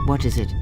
What is it?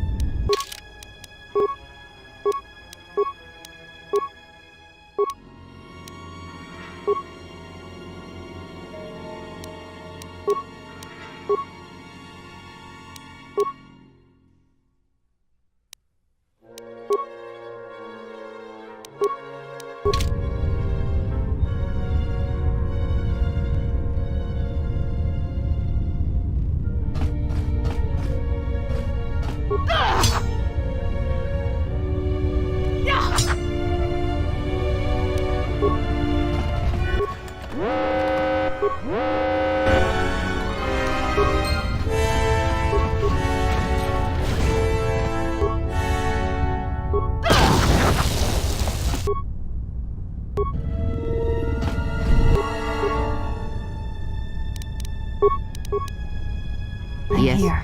I'm Yes. here.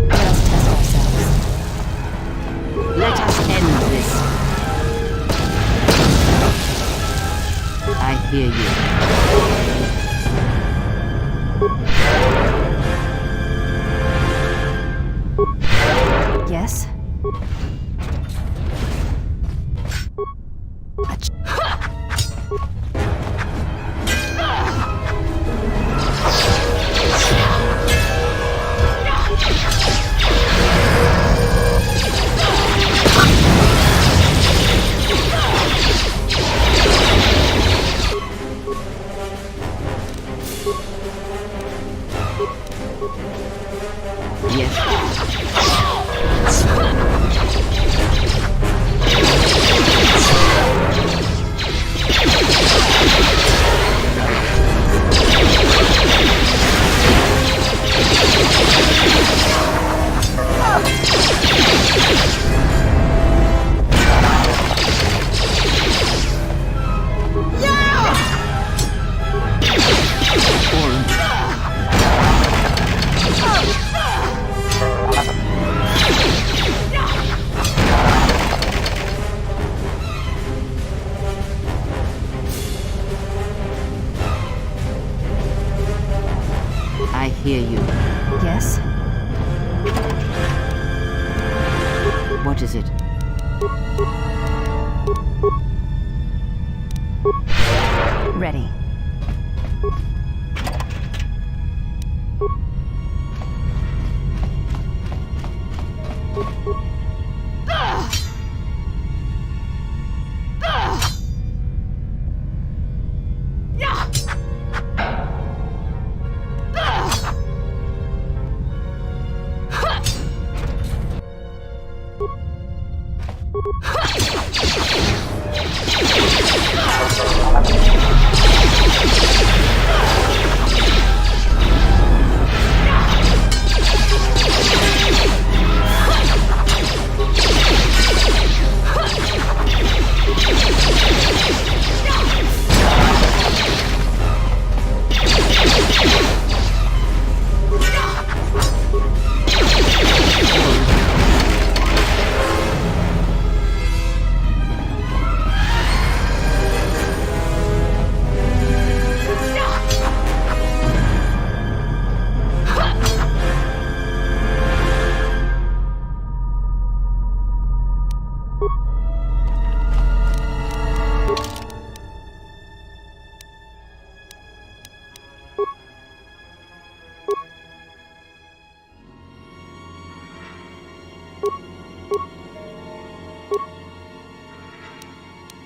Let us test ourselves. Let us end this. I hear you. Yes? I hear you. Yes? What is it? Ready.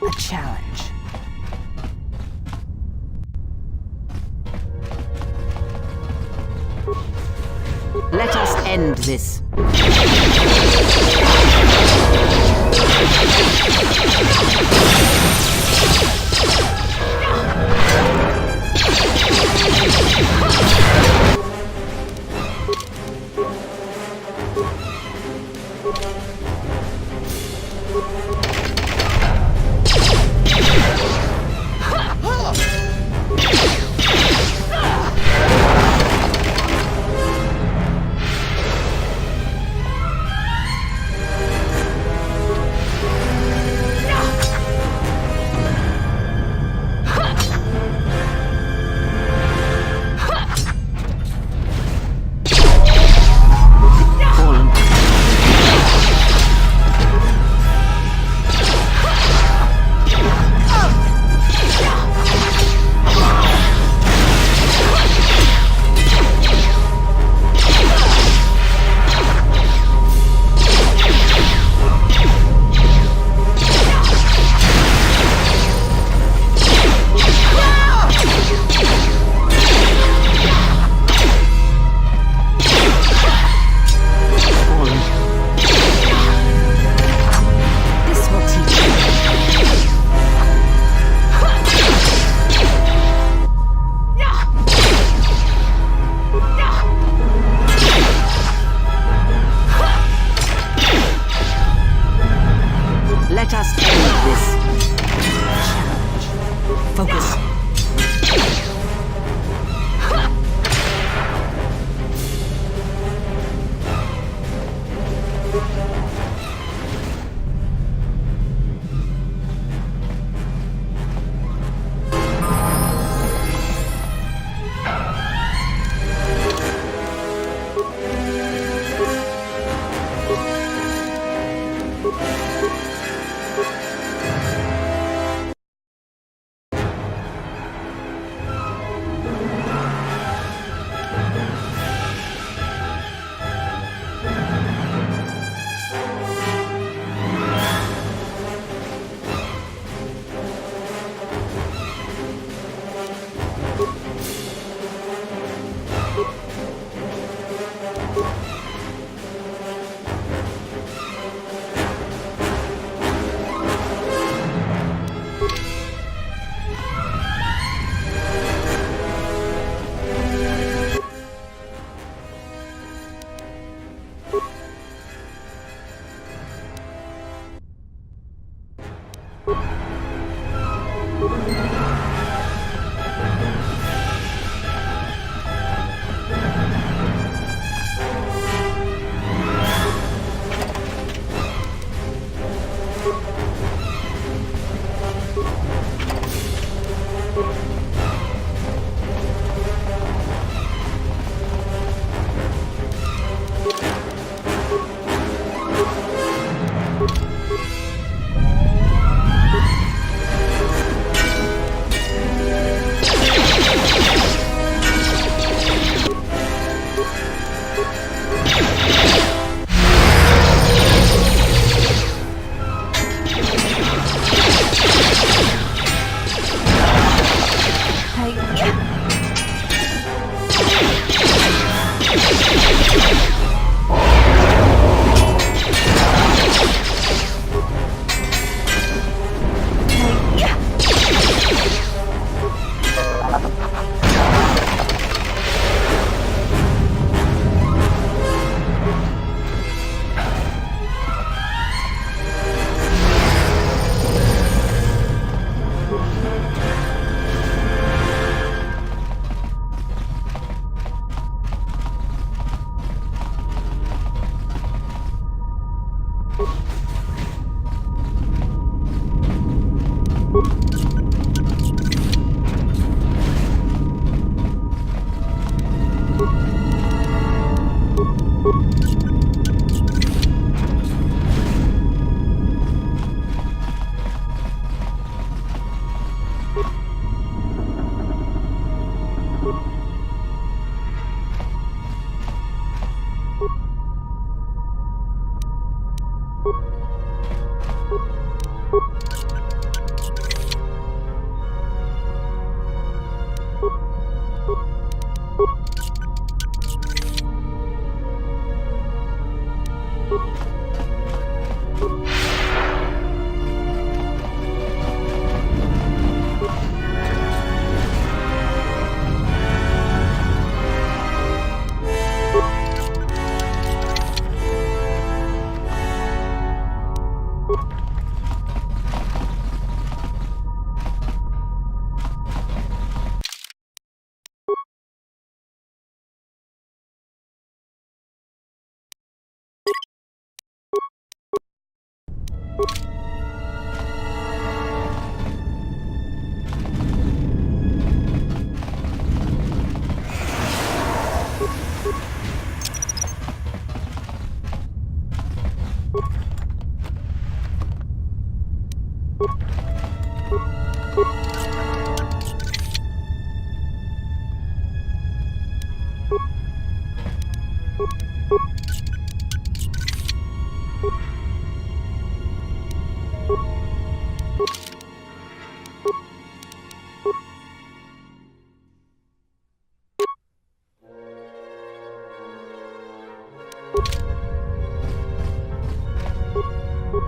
A challenge. Let us end this.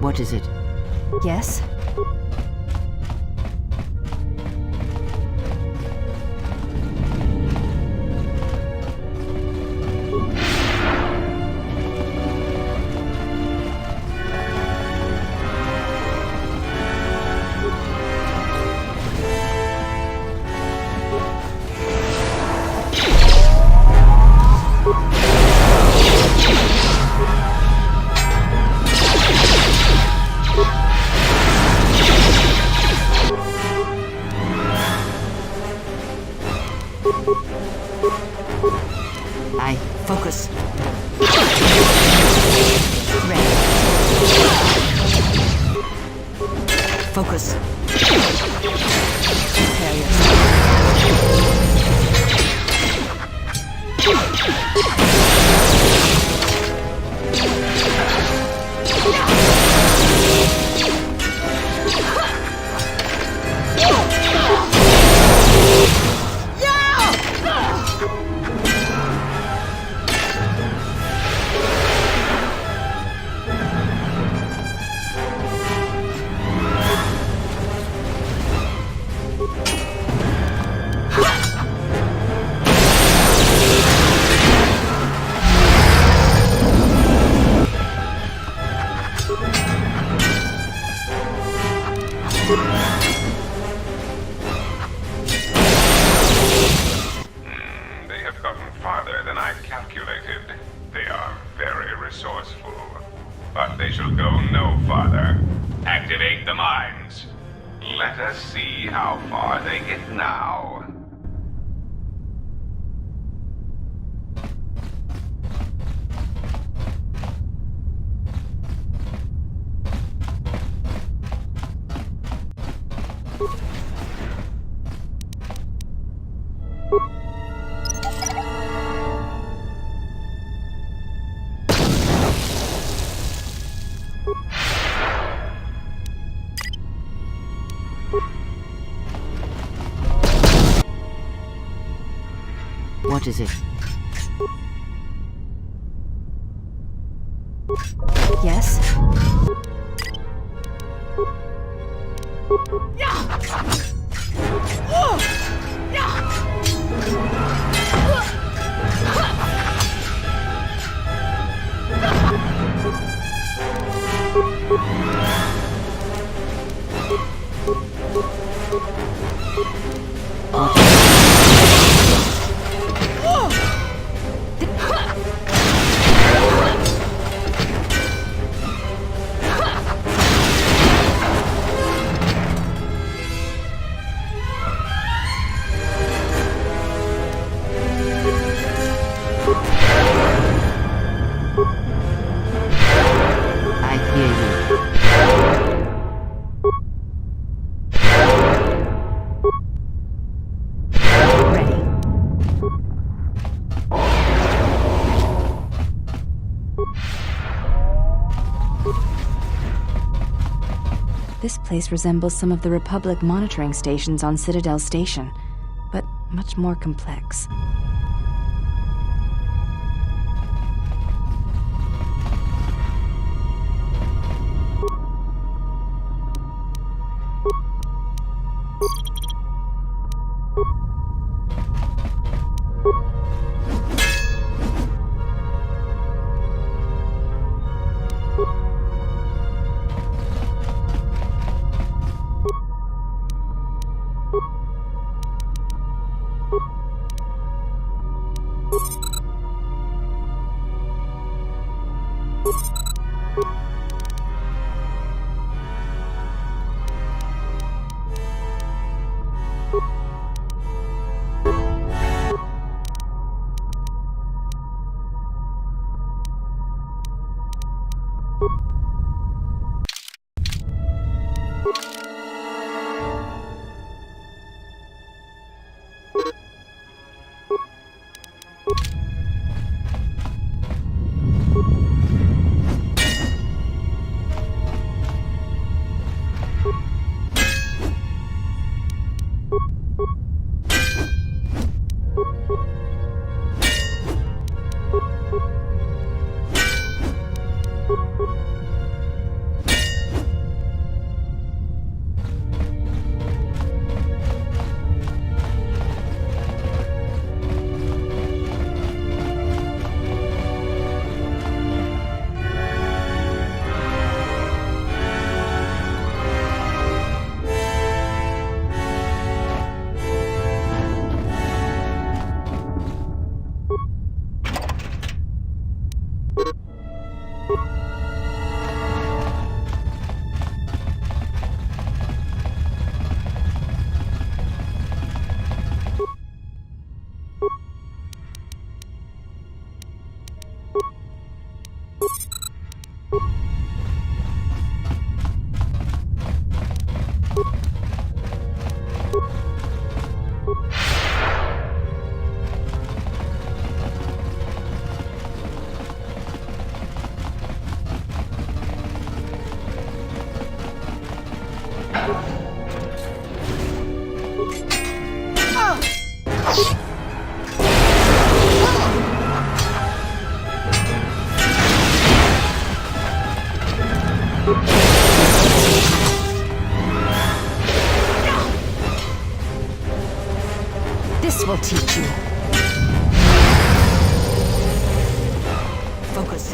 What is it? Yes? I focus. Ready. Focus. Prepare yourself. They have gotten farther than I calculated. They are very resourceful. But they shall go no farther. Activate the mines. Let us see how far they get now. What is it? Yes? I hear you. Ready. This place resembles some of the Republic monitoring stations on Citadel Station, but much more complex. This will teach you. Focus.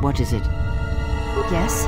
What is it? Yes?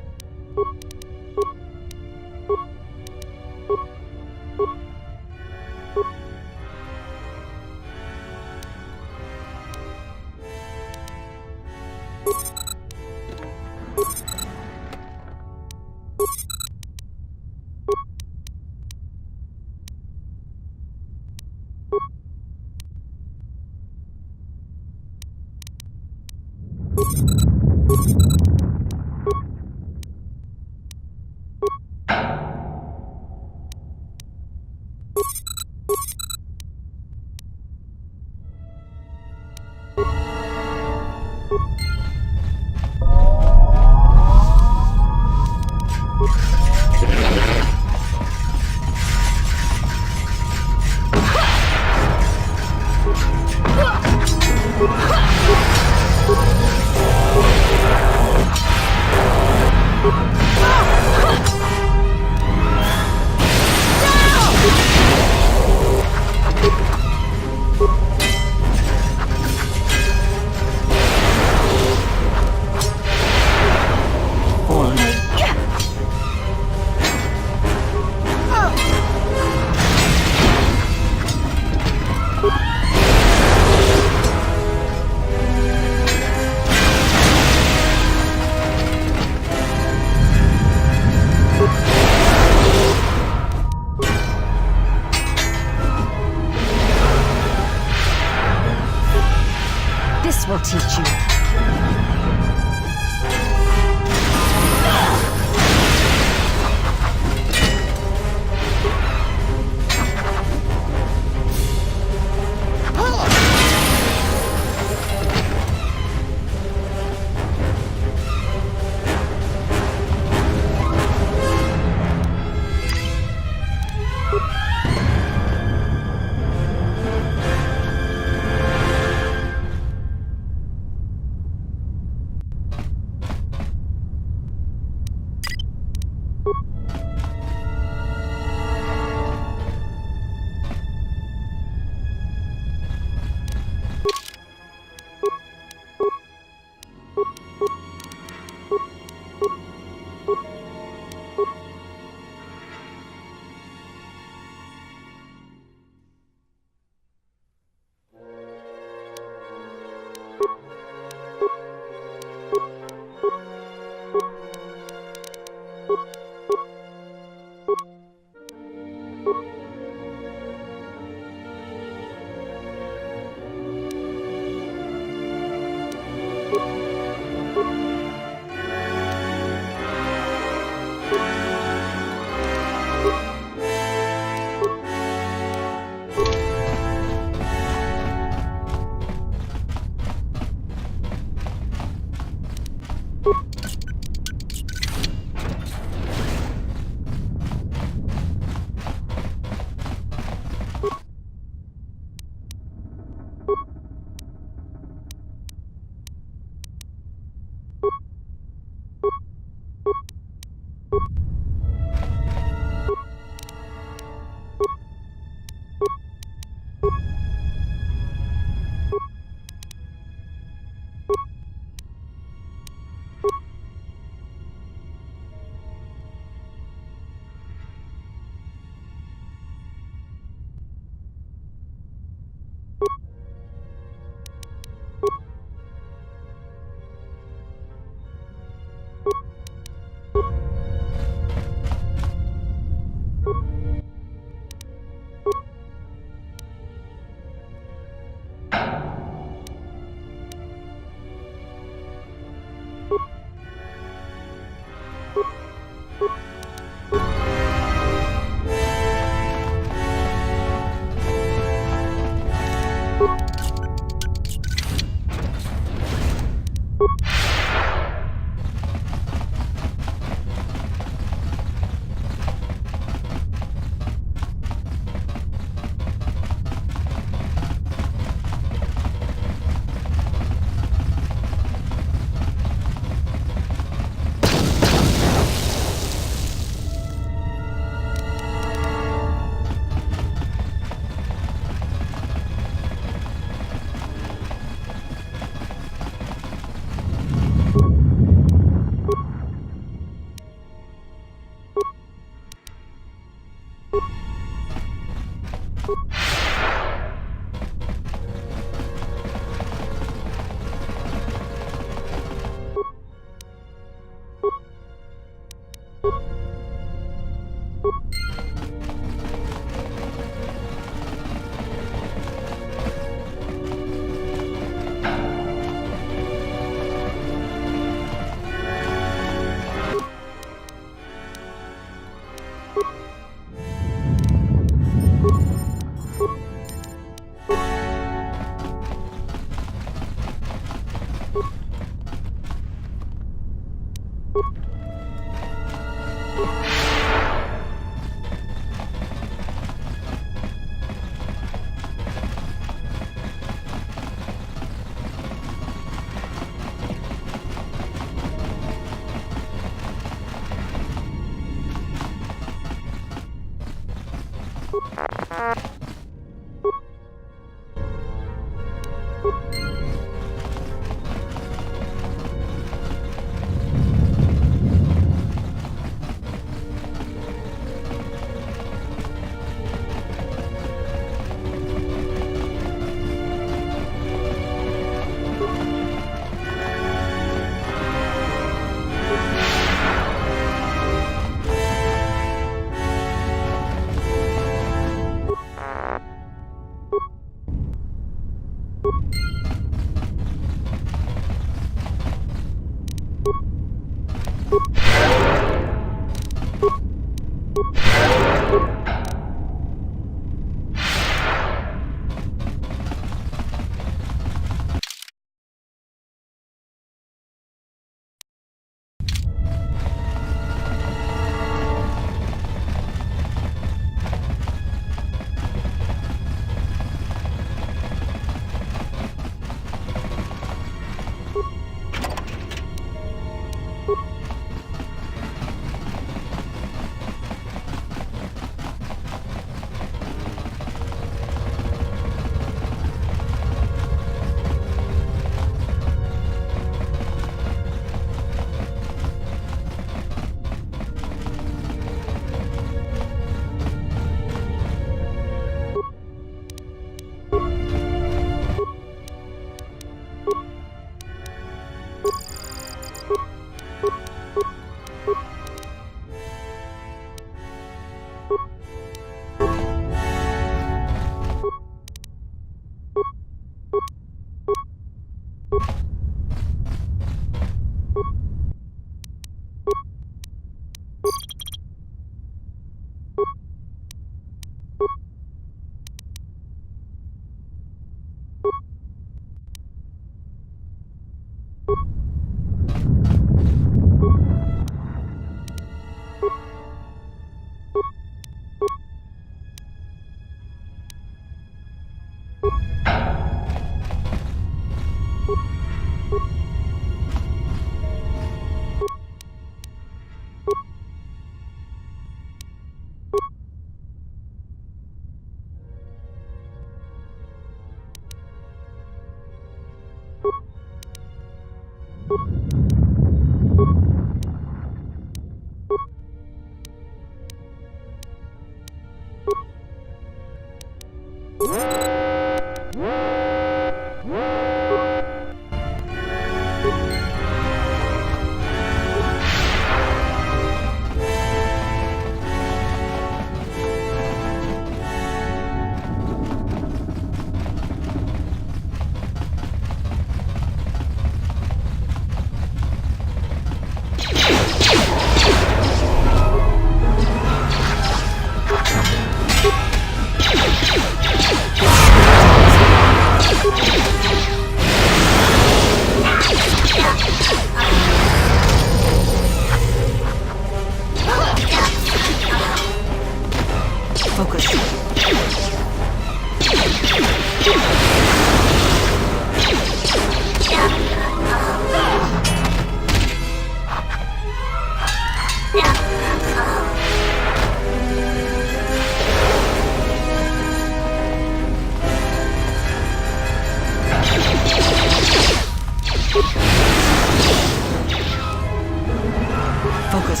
Focus.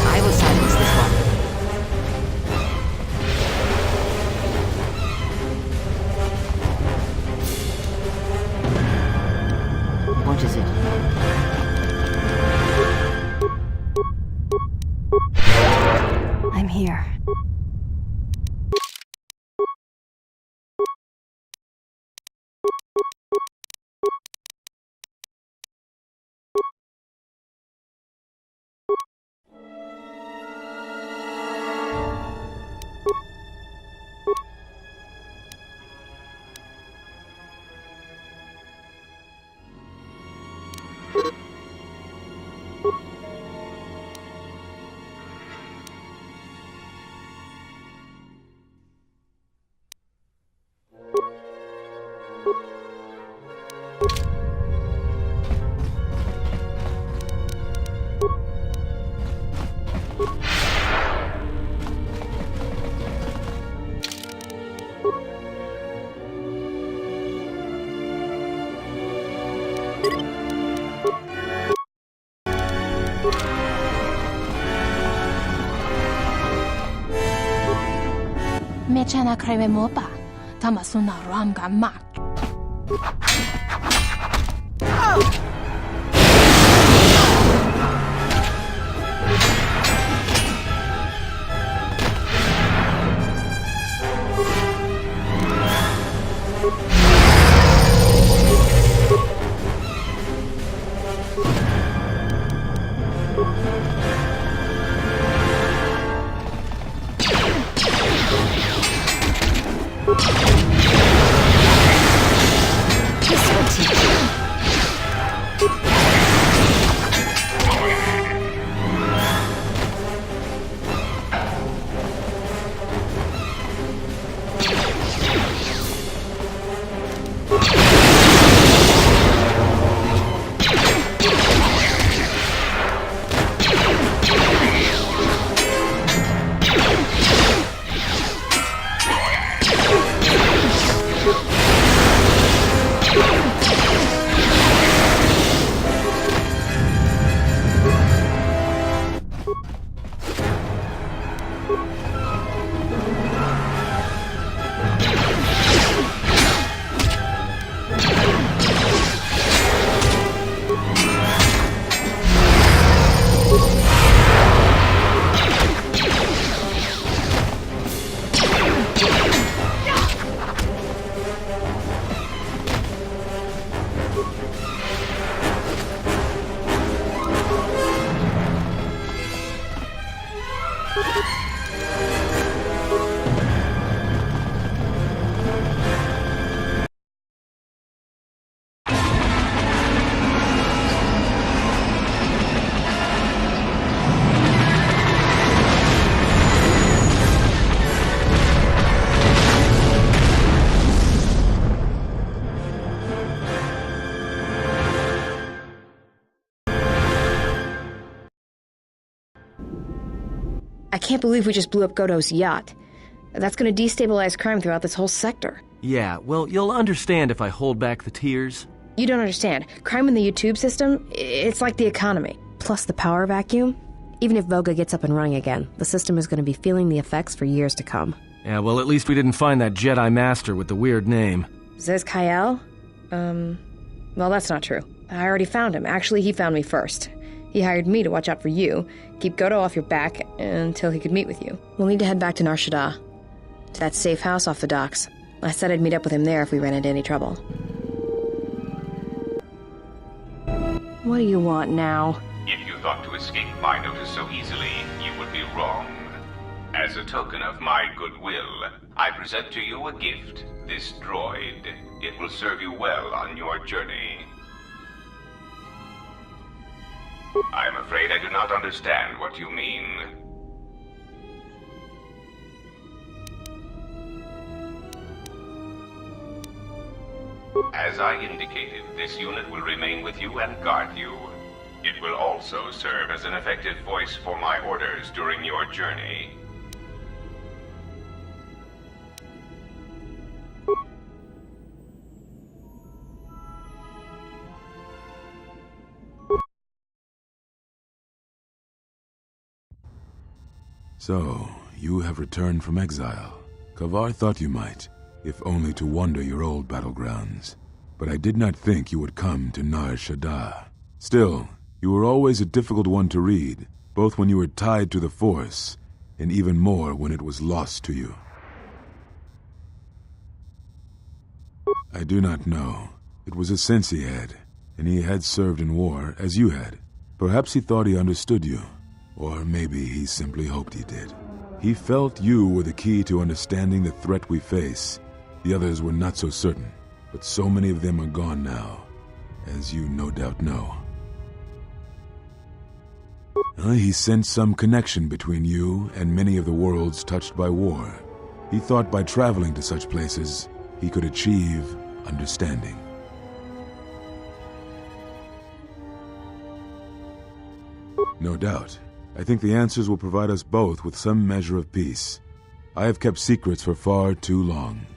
I will silence this one. What is it? I'm here. Mechana kreve mopa, tamasuna ramga mak. I can't believe we just blew up Goto's yacht. That's gonna destabilize crime throughout this whole sector. Yeah, well, you'll understand if I hold back the tears. You don't understand. Crime in the YouTube system, it's like the economy. Plus the power vacuum. Even if Voga gets up and running again, the system is gonna be feeling the effects for years to come. Yeah, well, at least we didn't find that Jedi Master with the weird name. Zez Kyle? Well, that's not true. I already found him. Actually, he found me first. He hired me to watch out for you, keep Goto off your back until he could meet with you. We'll need to head back to Nar Shaddaa, to that safe house off the docks. I said I'd meet up with him there if we ran into any trouble. What do you want now? If you thought to escape my notice so easily, you would be wrong. As a token of my goodwill, I present to you a gift, this droid. It will serve you well on your journey. I'm afraid I do not understand what you mean. As I indicated, this unit will remain with you and guard you. It will also serve as an effective voice for my orders during your journey. So, you have returned from exile. Kavar thought you might, if only to wander your old battlegrounds. But I did not think you would come to Nar Shaddaa. Still, you were always a difficult one to read, both when you were tied to the Force, and even more when it was lost to you. I do not know. It was a sense he had, and he had served in war, as you had. Perhaps he thought he understood you, or maybe he simply hoped he did. He felt you were the key to understanding the threat we face. The others were not so certain, but so many of them are gone now, as you no doubt know. He sensed some connection between you and many of the worlds touched by war. He thought by traveling to such places, he could achieve understanding. No doubt. I think the answers will provide us both with some measure of peace. I have kept secrets for far too long.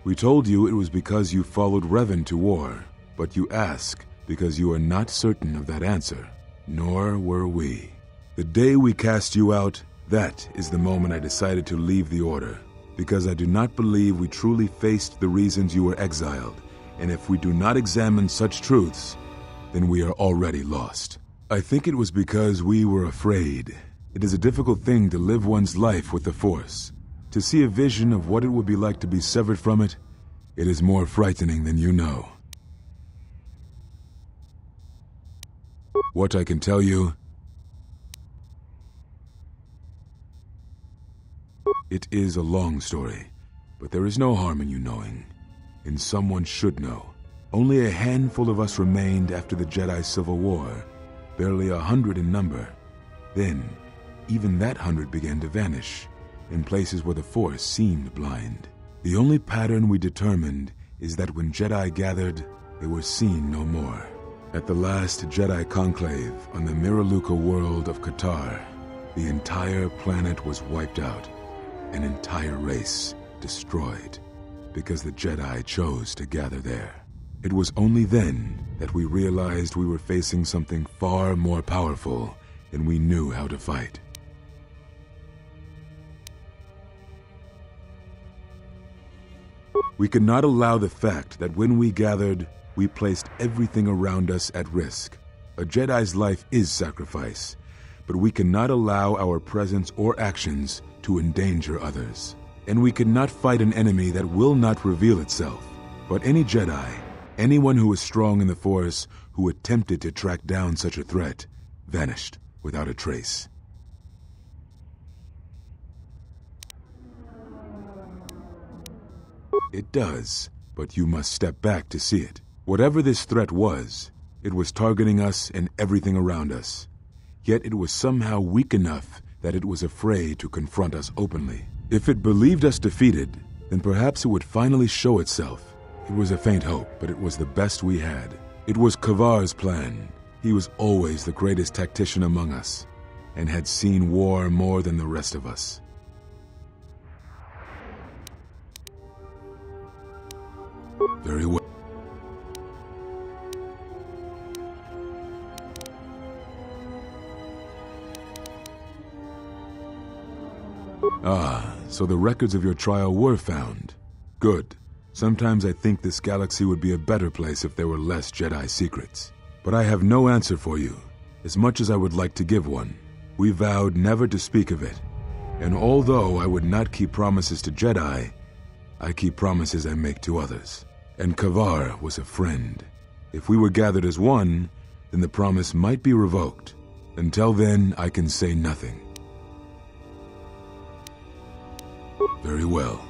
We told you it was because you followed Revan to war, but you ask because you are not certain of that answer, nor were we. The day we cast you out, that is the moment I decided to leave the Order, because I do not believe we truly faced the reasons you were exiled, and if we do not examine such truths, then we are already lost. I think it was because we were afraid. It is a difficult thing to live one's life with the Force. To see a vision of what it would be like to be severed from it, it is more frightening than you know. What I can tell you, it is a long story, but there is no harm in you knowing, and someone should know. Only a handful of us remained after the Jedi Civil War, barely 100 in number. Then, even that 100 began to vanish, in places where the Force seemed blind. The only pattern we determined is that when Jedi gathered, they were seen no more. At the last Jedi conclave on the Miraluka world of Kotor, the entire planet was wiped out, an entire race destroyed, because the Jedi chose to gather there. It was only then that we realized we were facing something far more powerful than we knew how to fight. We could not allow the fact that when we gathered, we placed everything around us at risk. A Jedi's life is sacrifice, but we cannot allow our presence or actions to endanger others. And we cannot fight an enemy that will not reveal itself. But any Jedi, anyone who was strong in the Force, who attempted to track down such a threat, vanished without a trace. It does, but you must step back to see it. Whatever this threat was, it was targeting us and everything around us. Yet it was somehow weak enough that it was afraid to confront us openly. If it believed us defeated, then perhaps it would finally show itself. It was a faint hope, but it was the best we had. It was Kavar's plan. He was always the greatest tactician among us, and had seen war more than the rest of us. Very well. Ah, so the records of your trial were found. Good. Sometimes I think this galaxy would be a better place if there were less Jedi secrets. But I have no answer for you, as much as I would like to give one. We vowed never to speak of it. And although I would not keep promises to Jedi, I keep promises I make to others. And Kavar was a friend. If we were gathered as one, then the promise might be revoked. Until then, I can say nothing. Very well.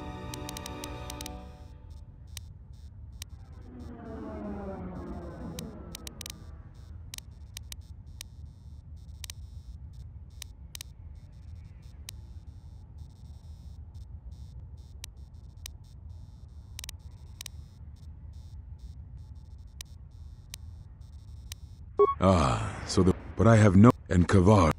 Ah, but I have no... And Kavar...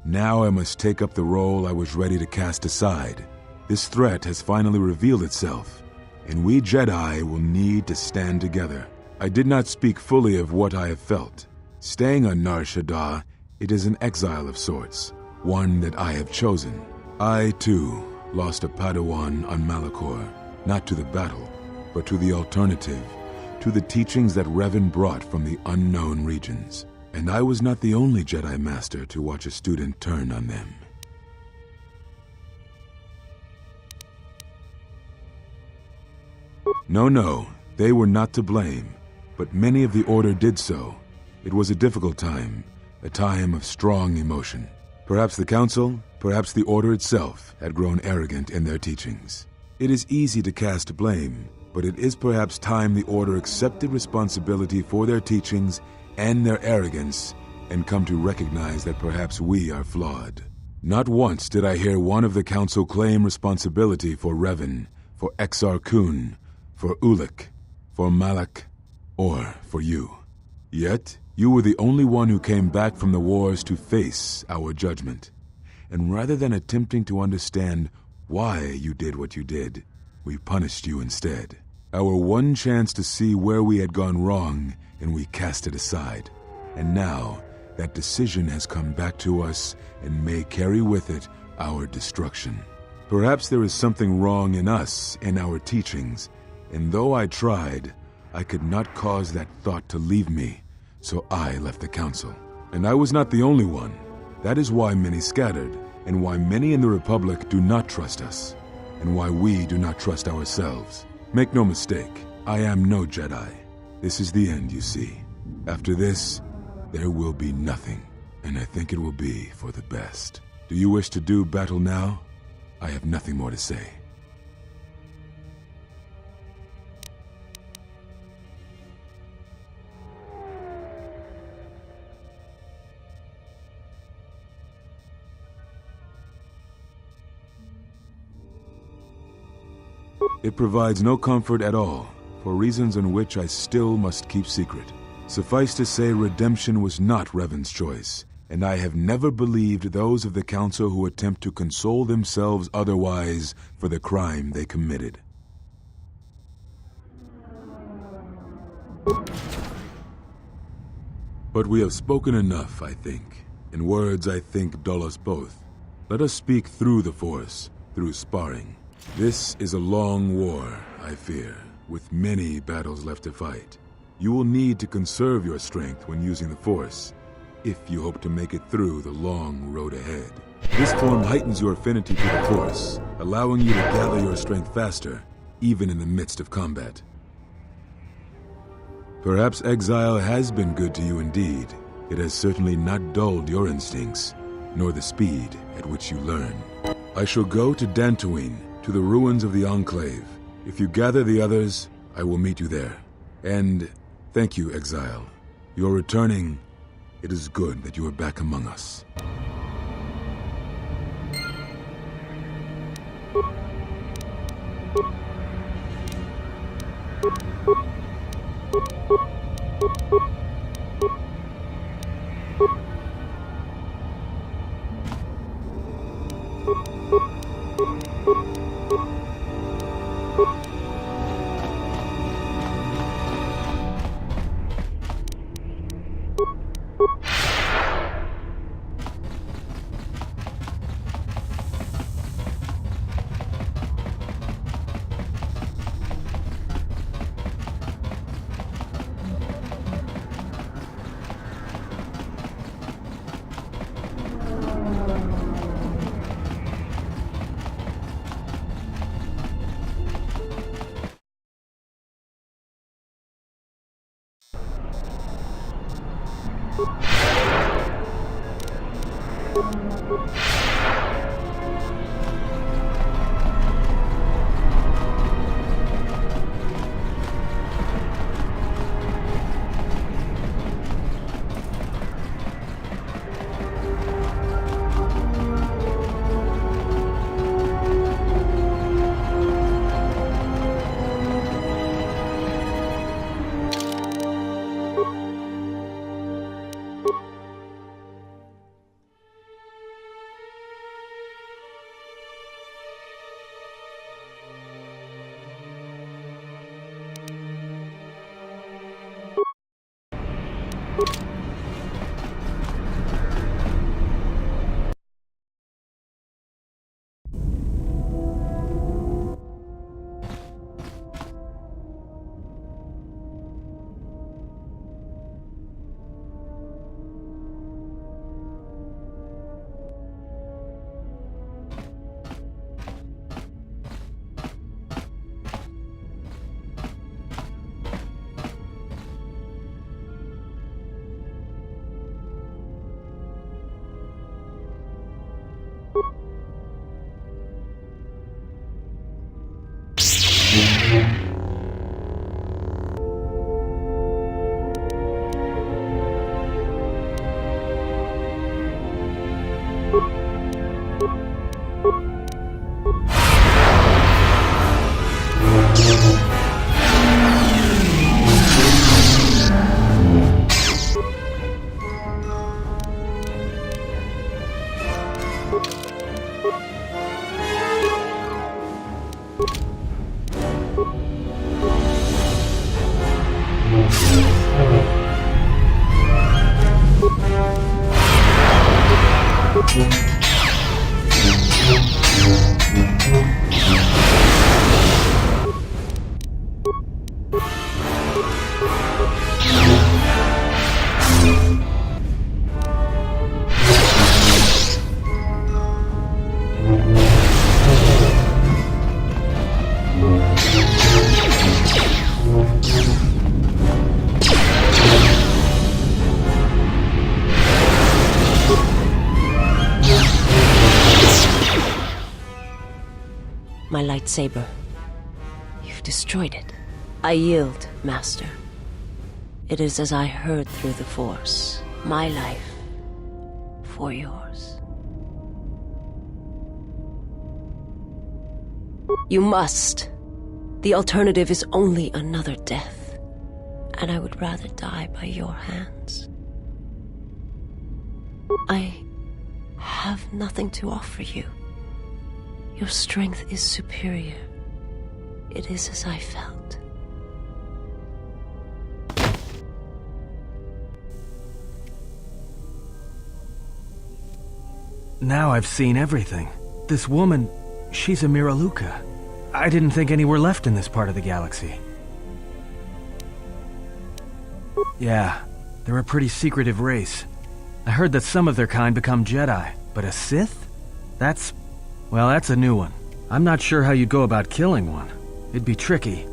Now I must take up the role I was ready to cast aside. This threat has finally revealed itself, and we Jedi will need to stand together. I did not speak fully of what I have felt. Staying on Nar Shaddaa, it is an exile of sorts, one that I have chosen. I, too, lost a Padawan on Malachor, not to the battle, but to the alternative, to the teachings that Revan brought from the unknown regions. And I was not the only Jedi Master to watch a student turn on them. No, they were not to blame, but many of the Order did so. It was a difficult time, a time of strong emotion. Perhaps the Council, perhaps the Order itself, had grown arrogant in their teachings. It is easy to cast blame, but it is perhaps time the Order accepted responsibility for their teachings and their arrogance, and come to recognize that perhaps we are flawed. Not once did I hear one of the Council claim responsibility for Revan, for Exar Kun, for Ulic, for Malak, or for you. Yet, you were the only one who came back from the wars to face our judgment. And rather than attempting to understand why you did what you did, we punished you instead. Our one chance to see where we had gone wrong, and we cast it aside. And now, that decision has come back to us and may carry with it our destruction. Perhaps there is something wrong in us and our teachings, and though I tried, I could not cause that thought to leave me, so I left the Council. And I was not the only one. That is why many scattered, and why many in the Republic do not trust us, and why we do not trust ourselves. Make no mistake, I am no Jedi. This is the end, you see. After this, there will be nothing, and I think it will be for the best. Do you wish to do battle now? I have nothing more to say. It provides no comfort at all, for reasons in which I still must keep secret. Suffice to say, redemption was not Revan's choice, and I have never believed those of the Council who attempt to console themselves otherwise for the crime they committed. But we have spoken enough, I think, and words, I think, dull us both. Let us speak through the Force, through sparring. This is a long war, I fear, with many battles left to fight. You will need to conserve your strength when using the Force, if you hope to make it through the long road ahead. This form heightens your affinity to the Force, allowing you to gather your strength faster, even in the midst of combat. Perhaps exile has been good to you indeed. It has certainly not dulled your instincts, nor the speed at which you learn. I shall go to Dantooine, to the ruins of the Enclave. If you gather the others, I will meet you there. And thank you, Exile. You're returning. It is good that you are back among us. My lightsaber. You've destroyed it. I yield, Master. It is as I heard through the Force. My life for yours. You must. The alternative is only another death, and I would rather die by your hands. I have nothing to offer you. Your strength is superior. It is as I felt. Now I've seen everything. This woman, she's a Miraluka. I didn't think any were left in this part of the galaxy. Yeah, they're a pretty secretive race. I heard that some of their kind become Jedi, but a Sith? That's a new one. I'm not sure how you'd go about killing one. It'd be tricky.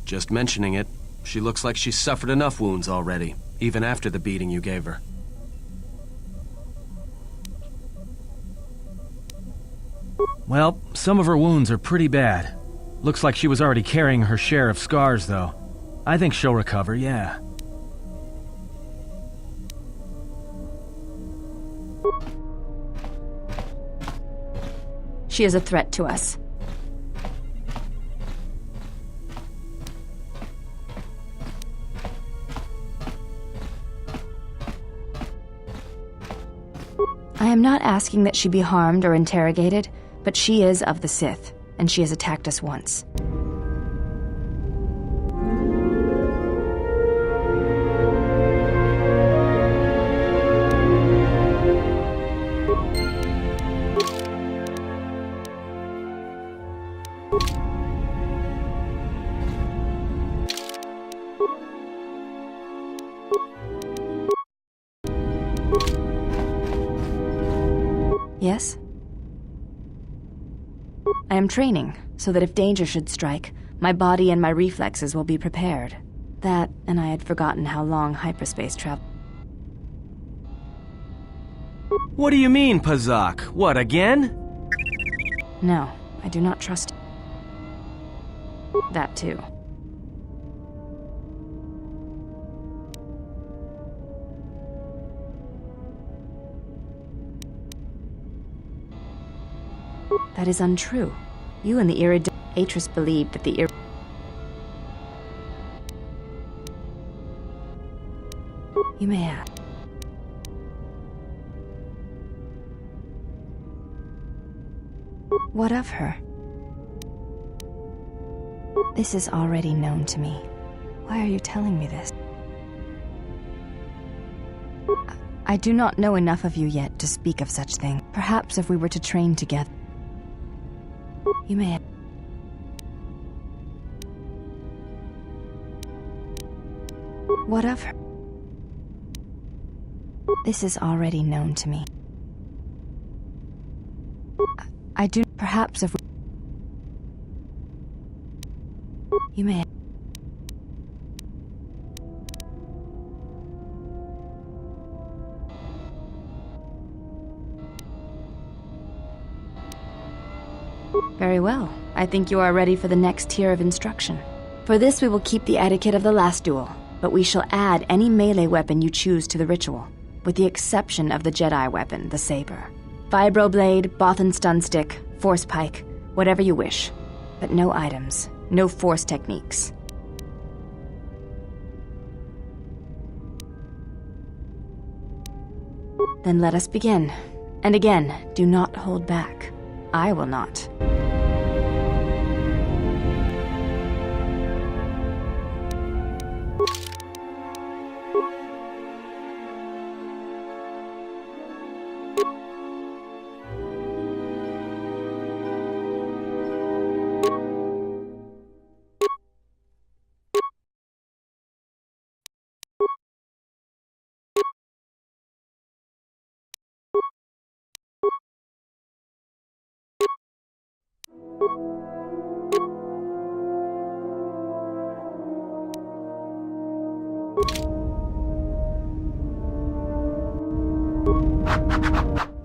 Just mentioning it, she looks like she's suffered enough wounds already, even after the beating you gave her. Well, some of her wounds are pretty bad. Looks like she was already carrying her share of scars, though. I think she'll recover, yeah. She is a threat to us. I am not asking that she be harmed or interrogated, but she is of the Sith, and she has attacked us once. Yes? I am training, so that if danger should strike, my body and my reflexes will be prepared. That, and I had forgotten how long hyperspace travel... What do you mean, Pazak? What, again? No, I do not trust you. That too. That is untrue. You and the Atris believed that the You may have. What of her? This is already known to me. Why are you telling me this? I do not know enough of you yet to speak of such things. Perhaps if we were to train together... You may have... What of her? This is already known to me. I do... Perhaps if we... You may have... Very well. I think you are ready for the next tier of instruction. For this we will keep the etiquette of the last duel, but we shall add any melee weapon you choose to the ritual, with the exception of the Jedi weapon, the saber. Vibroblade, Bothan stun stick, force pike, whatever you wish. But no items, no force techniques. Then let us begin. And again, do not hold back. I will not.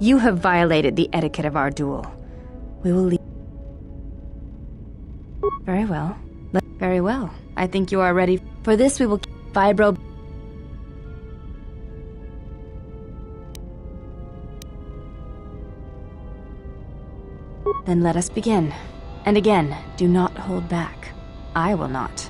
You have violated the etiquette of our duel. We will leave. Very well. Very well. I think you are ready. For this we will vibro. Then let us begin. And again, do not hold back. I will not.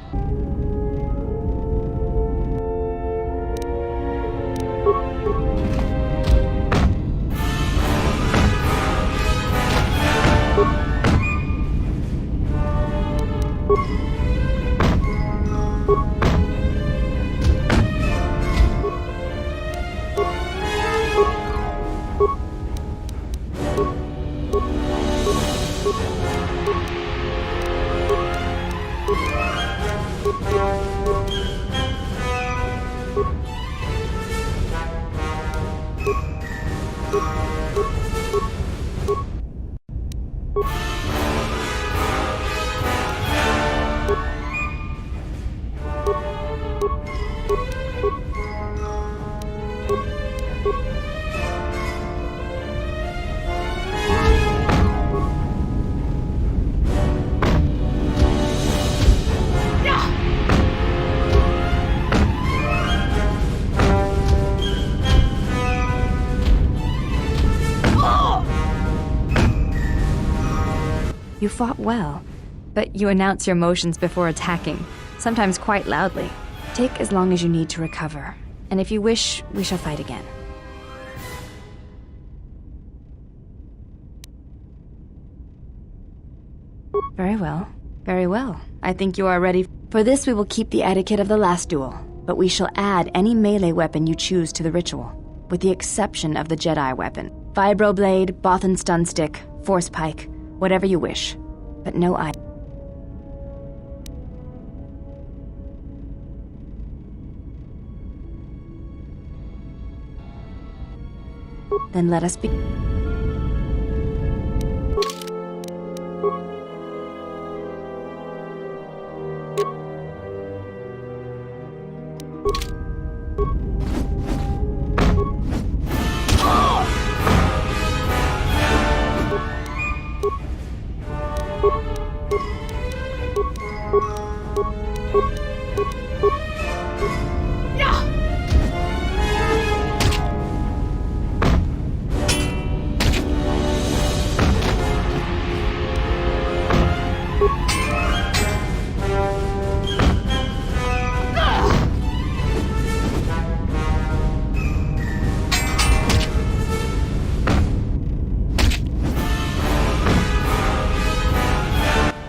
You fought well, but you announce your motions before attacking, sometimes quite loudly. Take as long as you need to recover, and if you wish, we shall fight again. Very well. Very well. I think you are ready. For this we will keep the etiquette of the last duel, but we shall add any melee weapon you choose to the ritual, with the exception of the Jedi weapon. Vibroblade, Bothan stun stick, force pike, whatever you wish, but no eye. Then let us be.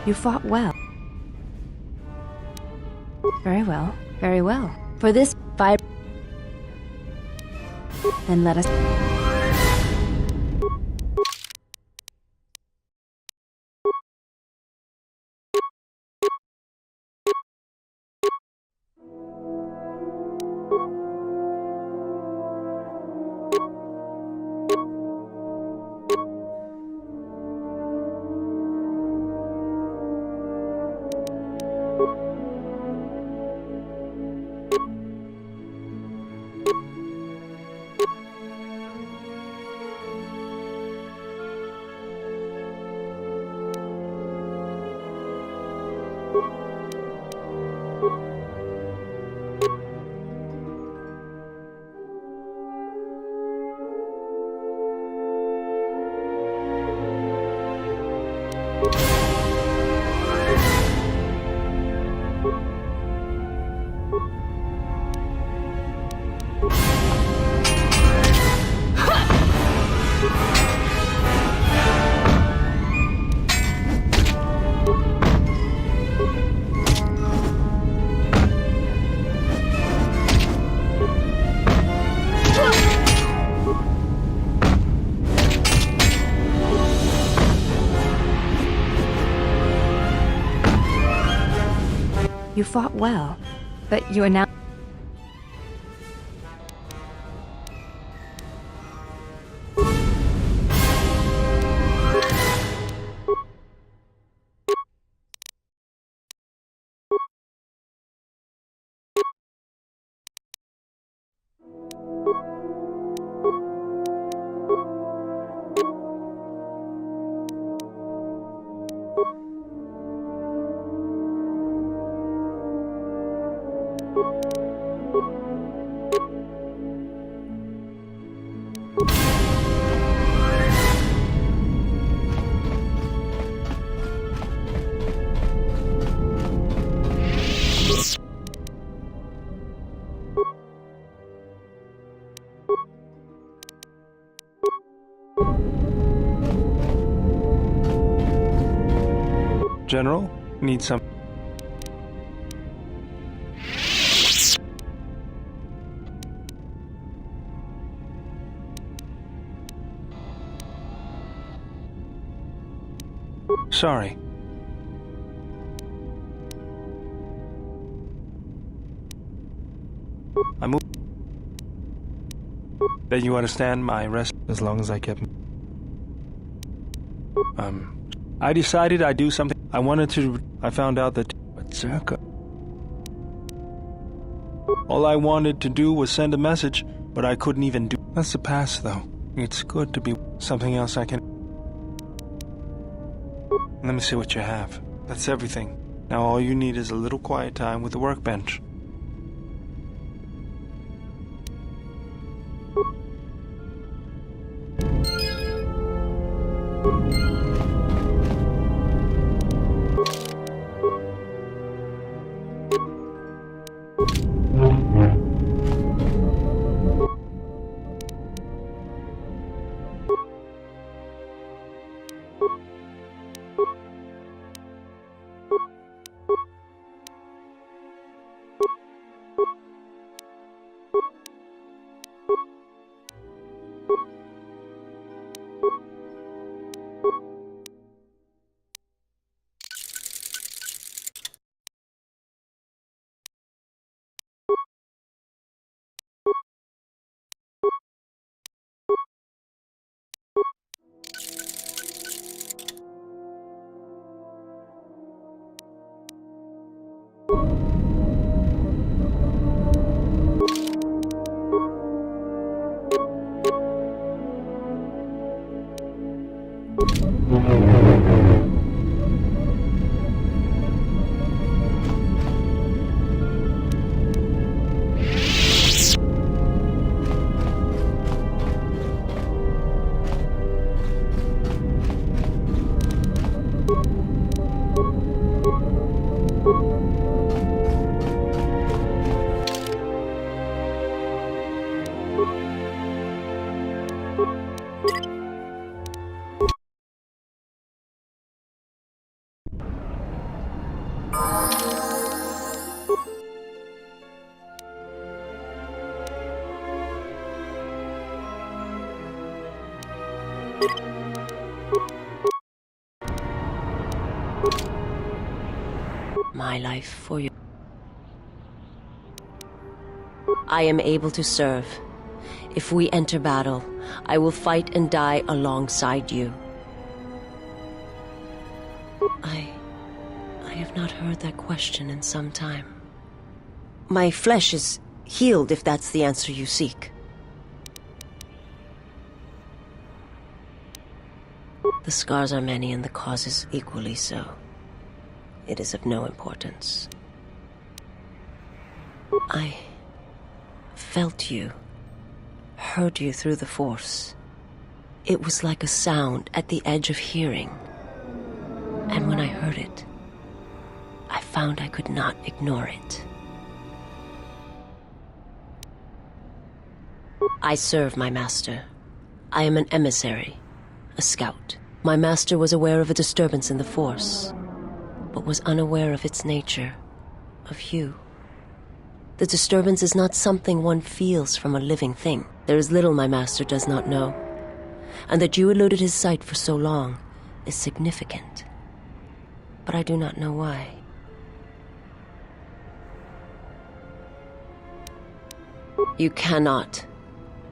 You fought well. Very well. Very well. For this then let us. You fought well, but you are now... General, need some... Sorry. I moved... That you understand my rest as long as I kept... I decided I'd do something. I wanted to... I found out that... But Zerka... All I wanted to do was send a message, but I couldn't even do... That's the past, though. It's good to be something else I can... Let me see what you have. That's everything. Now all you need is a little quiet time with the workbench. My life for you. I am able to serve. If we enter battle, I will fight and die alongside you. I have not heard that question in some time. My flesh is healed, if that's the answer you seek. The scars are many and the causes equally so. It is of no importance. I felt you, heard you through the Force. It was like a sound at the edge of hearing. And when I heard it, I found I could not ignore it. I serve my master. I am an emissary, a scout. My master was aware of a disturbance in the Force, but was unaware of its nature, of you. The disturbance is not something one feels from a living thing. There is little my master does not know, and that you eluded his sight for so long is significant. But I do not know why. You cannot.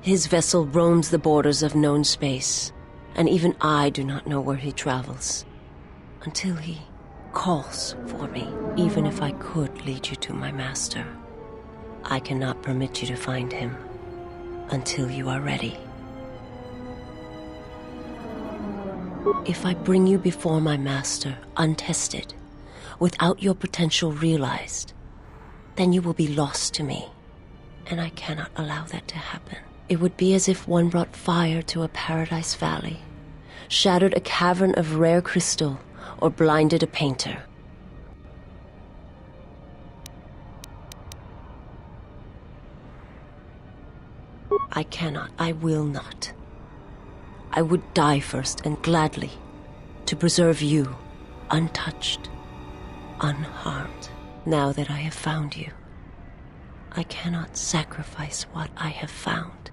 His vessel roams the borders of known space, and even I do not know where he travels. Until he calls for me. Even if I could lead you to my master, I cannot permit you to find him until you are ready. If I bring you before my master untested, without your potential realized, then you will be lost to me, and I cannot allow that to happen. It would be as if one brought fire to a paradise valley, shattered a cavern of rare crystal, or blinded a painter. I cannot, I will not. I would die first, and gladly, to preserve you, untouched, unharmed. Now that I have found you, I cannot sacrifice what I have found.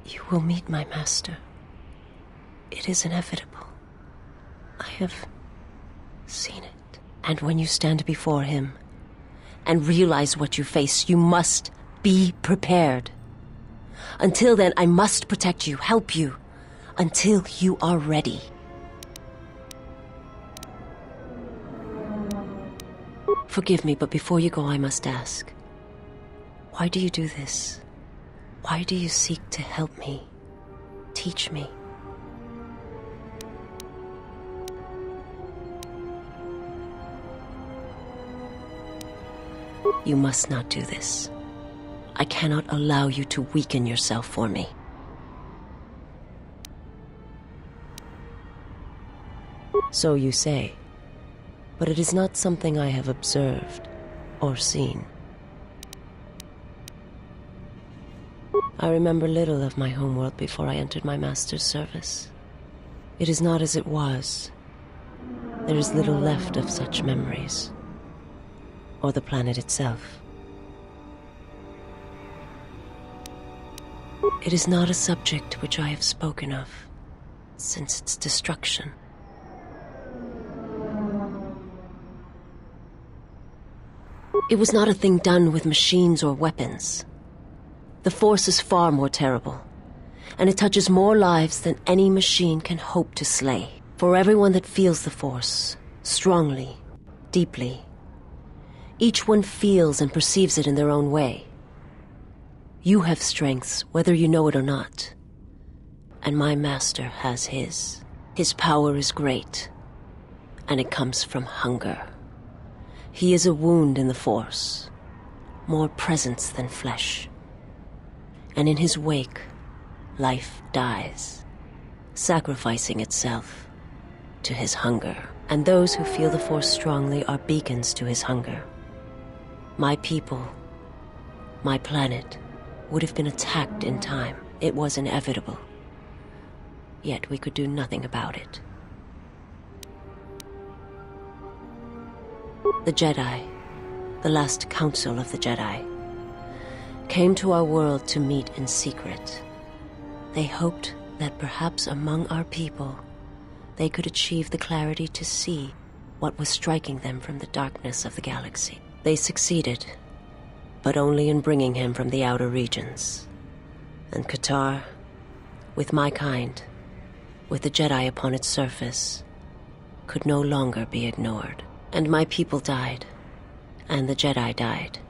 You will meet my master. It is inevitable. I have seen it. And when you stand before him and realize what you face, you must be prepared. Until then, I must protect you, help you, until you are ready. Forgive me, but before you go, I must ask, why do you do this? Why do you seek to help me, teach me? You must not do this. I cannot allow you to weaken yourself for me. So you say, but it is not something I have observed or seen. I remember little of my homeworld before I entered my master's service. It is not as it was. There is little left of such memories, or the planet itself. It is not a subject which I have spoken of since its destruction. It was not a thing done with machines or weapons. The Force is far more terrible, and it touches more lives than any machine can hope to slay. For everyone that feels the Force, strongly, deeply, each one feels and perceives it in their own way. You have strengths, whether you know it or not, and my master has his. His power is great, and it comes from hunger. He is a wound in the Force, more presence than flesh. And in his wake, life dies, sacrificing itself to his hunger. And those who feel the Force strongly are beacons to his hunger. My people, my planet, would have been attacked in time. It was inevitable. Yet we could do nothing about it. The Jedi, the last council of the Jedi, came to our world to meet in secret. They hoped that perhaps among our people, they could achieve the clarity to see what was striking them from the darkness of the galaxy. They succeeded, but only in bringing him from the outer regions. And Kotor, with my kind, with the Jedi upon its surface, could no longer be ignored. And my people died, and the Jedi died.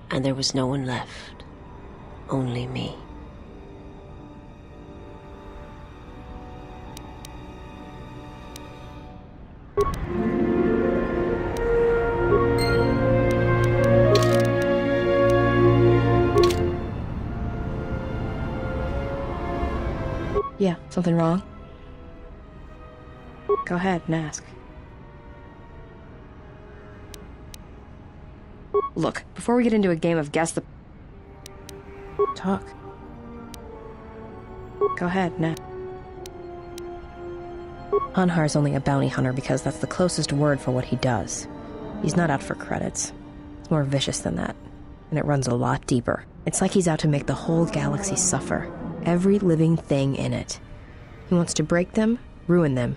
And there was no one left, only me. Yeah, something wrong? Go ahead and ask. Look, before we get into a game of guess the... Talk. Go ahead, and ask. Anhar's only a bounty hunter because that's the closest word for what he does. He's not out for credits. It's more vicious than that, and it runs a lot deeper. It's like he's out to make the whole galaxy suffer. Every living thing in it. He wants to break them, ruin them.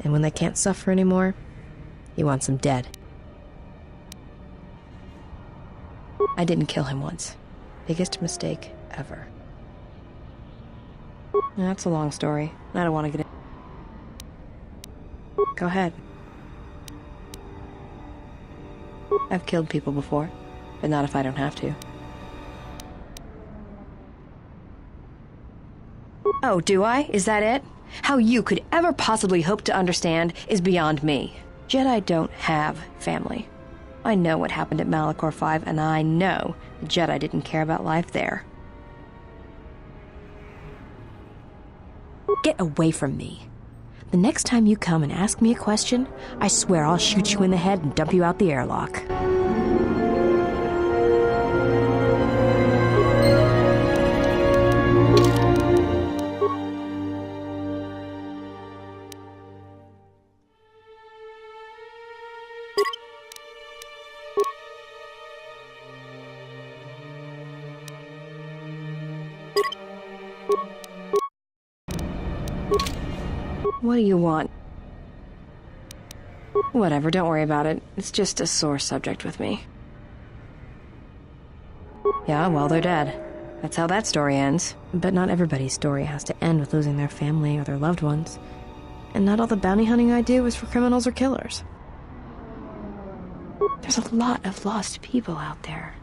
And when they can't suffer anymore, He wants him dead. I didn't kill him once. Biggest mistake ever. That's a long story. I don't want to get in. Go ahead. I've killed people before, but not if I don't have to. Oh, do I? Is that it? How you could ever possibly hope to understand is beyond me. Jedi don't have family. I know what happened at Malachor 5, and I know the Jedi didn't care about life there. Get away from me. The next time you come and ask me a question, I swear I'll shoot you in the head and dump you out the airlock. What do you want? Whatever, don't worry about it. It's just a sore subject with me. Yeah, well, they're dead. That's how that story ends. But not everybody's story has to end with losing their family or their loved ones. And not all the bounty hunting I do is for criminals or killers. There's a lot of lost people out there,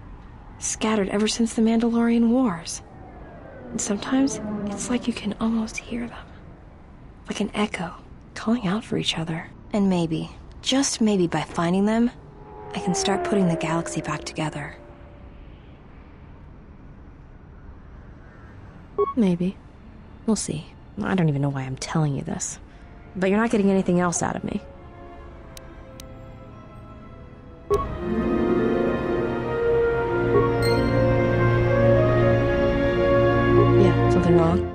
scattered ever since the Mandalorian Wars. And sometimes, it's like you can almost hear them. Like an echo, calling out for each other. And maybe, just maybe by finding them, I can start putting the galaxy back together. Maybe. We'll see. I don't even know why I'm telling you this. But you're not getting anything else out of me. Yeah, something wrong?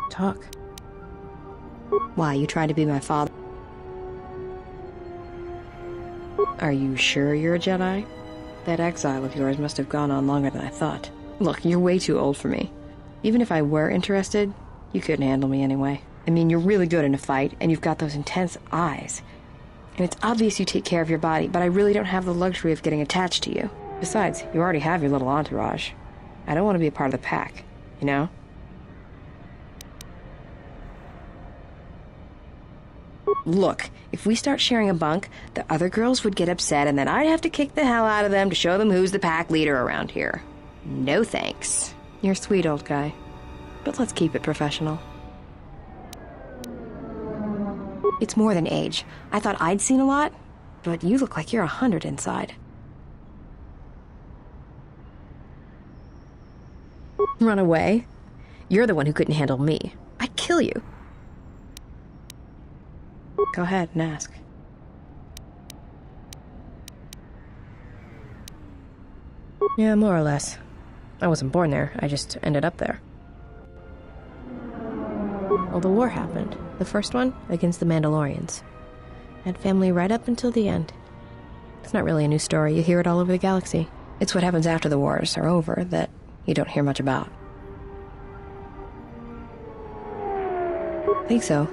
Talk. Why, you tried to be my father? Are you sure you're a Jedi? That exile of yours must have gone on longer than I thought. Look, you're way too old for me. Even if I were interested, you couldn't handle me anyway. I mean, you're really good in a fight, and you've got those intense eyes. And it's obvious you take care of your body, but I really don't have the luxury of getting attached to you. Besides, you already have your little entourage. I don't want to be a part of the pack, you know? Look, if we start sharing a bunk, the other girls would get upset, and then I'd have to kick the hell out of them to show them who's the pack leader around here. No thanks. You're a sweet old guy, but let's keep it professional. It's more than age. I thought I'd seen a lot, but you look like you're 100 inside. Run away? You're the one who couldn't handle me. I'd kill you. Go ahead and ask. Yeah, more or less. I wasn't born there, I just ended up there. Well, the war happened. The first one, against the Mandalorians. Had family right up until the end. It's not really a new story, you hear it all over the galaxy. It's what happens after the wars are over that you don't hear much about. I think so.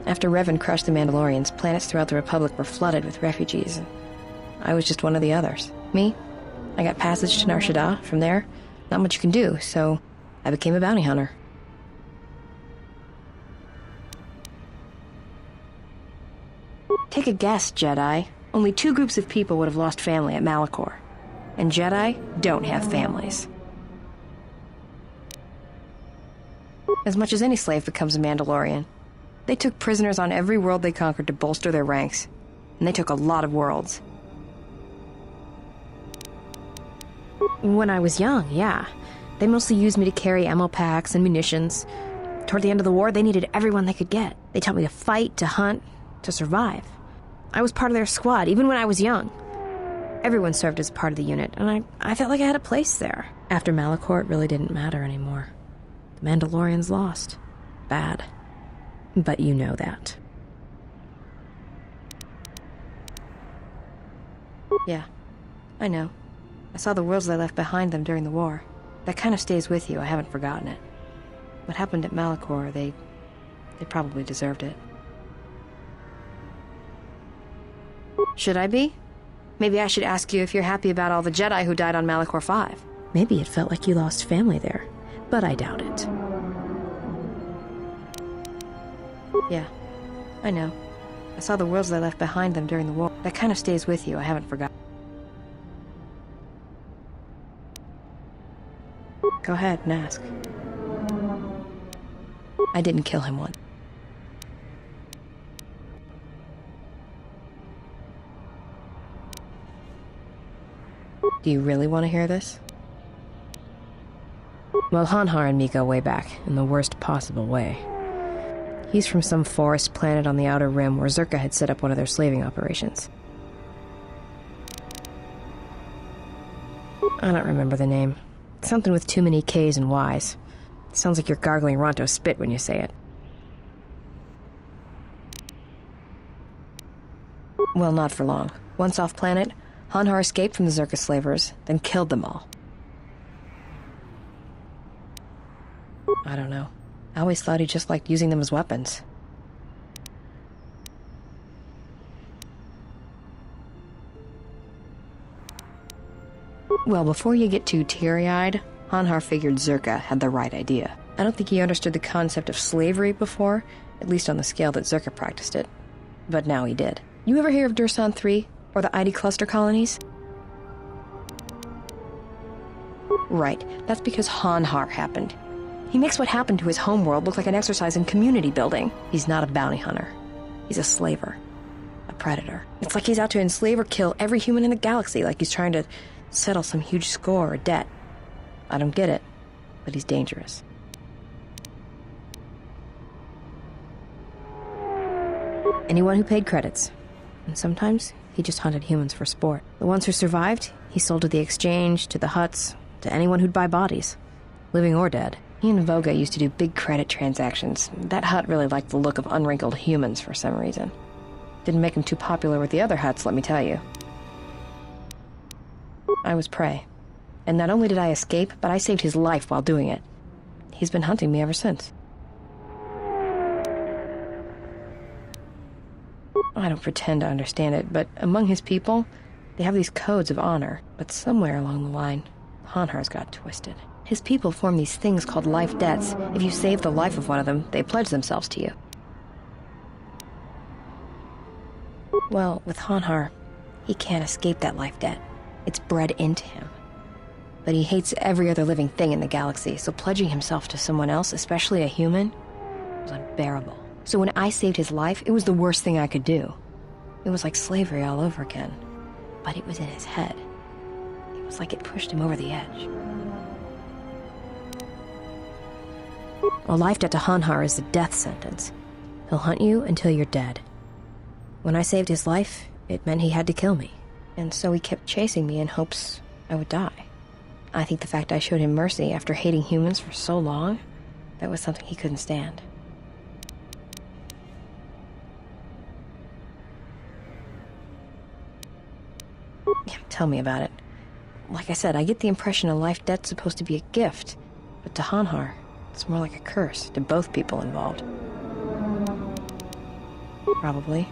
After Revan crushed the Mandalorians, planets throughout the Republic were flooded with refugees, and I was just one of the others. Me? I got passage to Nar Shaddaa. From there, not much you can do, so I became a bounty hunter. Take a guess, Jedi. Only 2 groups of people would have lost family at Malachor. And Jedi don't have families. As much as any slave becomes a Mandalorian. They took prisoners on every world they conquered to bolster their ranks. And they took a lot of worlds. When I was young, yeah. They mostly used me to carry ammo packs and munitions. Toward the end of the war, they needed everyone they could get. They taught me to fight, to hunt, to survive. I was part of their squad, even when I was young. Everyone served as part of the unit, and I felt like I had a place there. After Malachor, it really didn't matter anymore. The Mandalorians lost. Bad. But you know that. Yeah, I know. I saw the worlds they left behind them during the war. That kind of stays with you, I haven't forgotten it. What happened at Malachor, they probably deserved it. Should I be? Maybe I should ask you if you're happy about all the Jedi who died on Malachor 5. Maybe it felt like you lost family there, but I doubt it. Yeah, I know. I saw the worlds they left behind them during the war. That kind of stays with you, I haven't forgotten. Go ahead and ask. I didn't kill him once. Do you really want to hear this? Well, Hanhar and me go way back, in the worst possible way. He's from some forest planet on the Outer Rim where Zerka had set up one of their slaving operations. I don't remember the name. Something with too many K's and Y's. Sounds like you're gargling Ronto spit when you say it. Well, not for long. Once off planet, Hanhar escaped from the Zerka slavers, then killed them all. I don't know. I always thought he just liked using them as weapons. Well, before you get too teary-eyed, Hanhar figured Zerka had the right idea. I don't think he understood the concept of slavery before, at least on the scale that Zerka practiced it. But now he did. You ever hear of Dursan 3, or the ID cluster colonies? Right, that's because Hanhar happened. He makes what happened to his homeworld look like an exercise in community building. He's not a bounty hunter. He's a slaver. A predator. It's like he's out to enslave or kill every human in the galaxy, like he's trying to settle some huge score or debt. I don't get it, but he's dangerous. Anyone who paid credits. And sometimes he just hunted humans for sport. The ones who survived, he sold to the exchange, to the huts, to anyone who'd buy bodies, living or dead. He and Voga used to do big credit transactions. That hut really liked the look of unwrinkled humans for some reason. Didn't make him too popular with the other huts, let me tell you. I was prey. And not only did I escape, but I saved his life while doing it. He's been hunting me ever since. I don't pretend to understand it, but among his people, they have these codes of honor. But somewhere along the line, Hanhar's got twisted. His people form these things called life debts. If you save the life of one of them, they pledge themselves to you. Well, with Hanhar, he can't escape that life debt. It's bred into him. But he hates every other living thing in the galaxy, so pledging himself to someone else, especially a human, was unbearable. So when I saved his life, it was the worst thing I could do. It was like slavery all over again. But it was in his head. It was like it pushed him over the edge. A life debt to Hanhar is a death sentence. He'll hunt you until you're dead. When I saved his life, it meant he had to kill me. And so he kept chasing me in hopes I would die. I think the fact I showed him mercy after hating humans for so long, that was something he couldn't stand. Yeah, tell me about it. Like I said, I get the impression a life debt's supposed to be a gift, but to Hanhar, it's more like a curse to both people involved. Probably.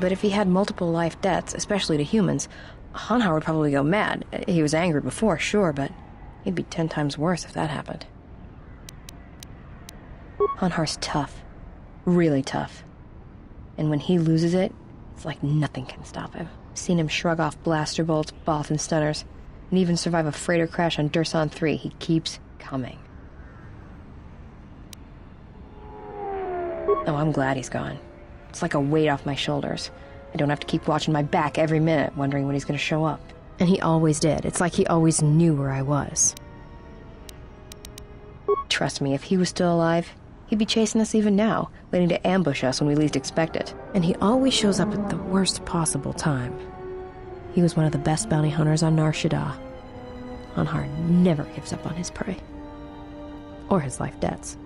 But if he had multiple life debts, especially to humans, Hanhar would probably go mad. He was angry before, sure, but he'd be 10 times worse if that happened. Hanhar's tough. Really tough. And when he loses it, it's like nothing can stop him. I've seen him shrug off blaster bolts, Bothan stunners, and even survive a freighter crash on Dursan 3. He keeps coming. Oh, I'm glad he's gone. It's like a weight off my shoulders. I don't have to keep watching my back every minute, wondering when he's going to show up. And he always did. It's like he always knew where I was. Trust me, if he was still alive, he'd be chasing us even now, waiting to ambush us when we least expect it. And he always shows up at the worst possible time. He was one of the best bounty hunters on Nar Shaddaa. Hanhar never gives up on his prey. Or his life debts.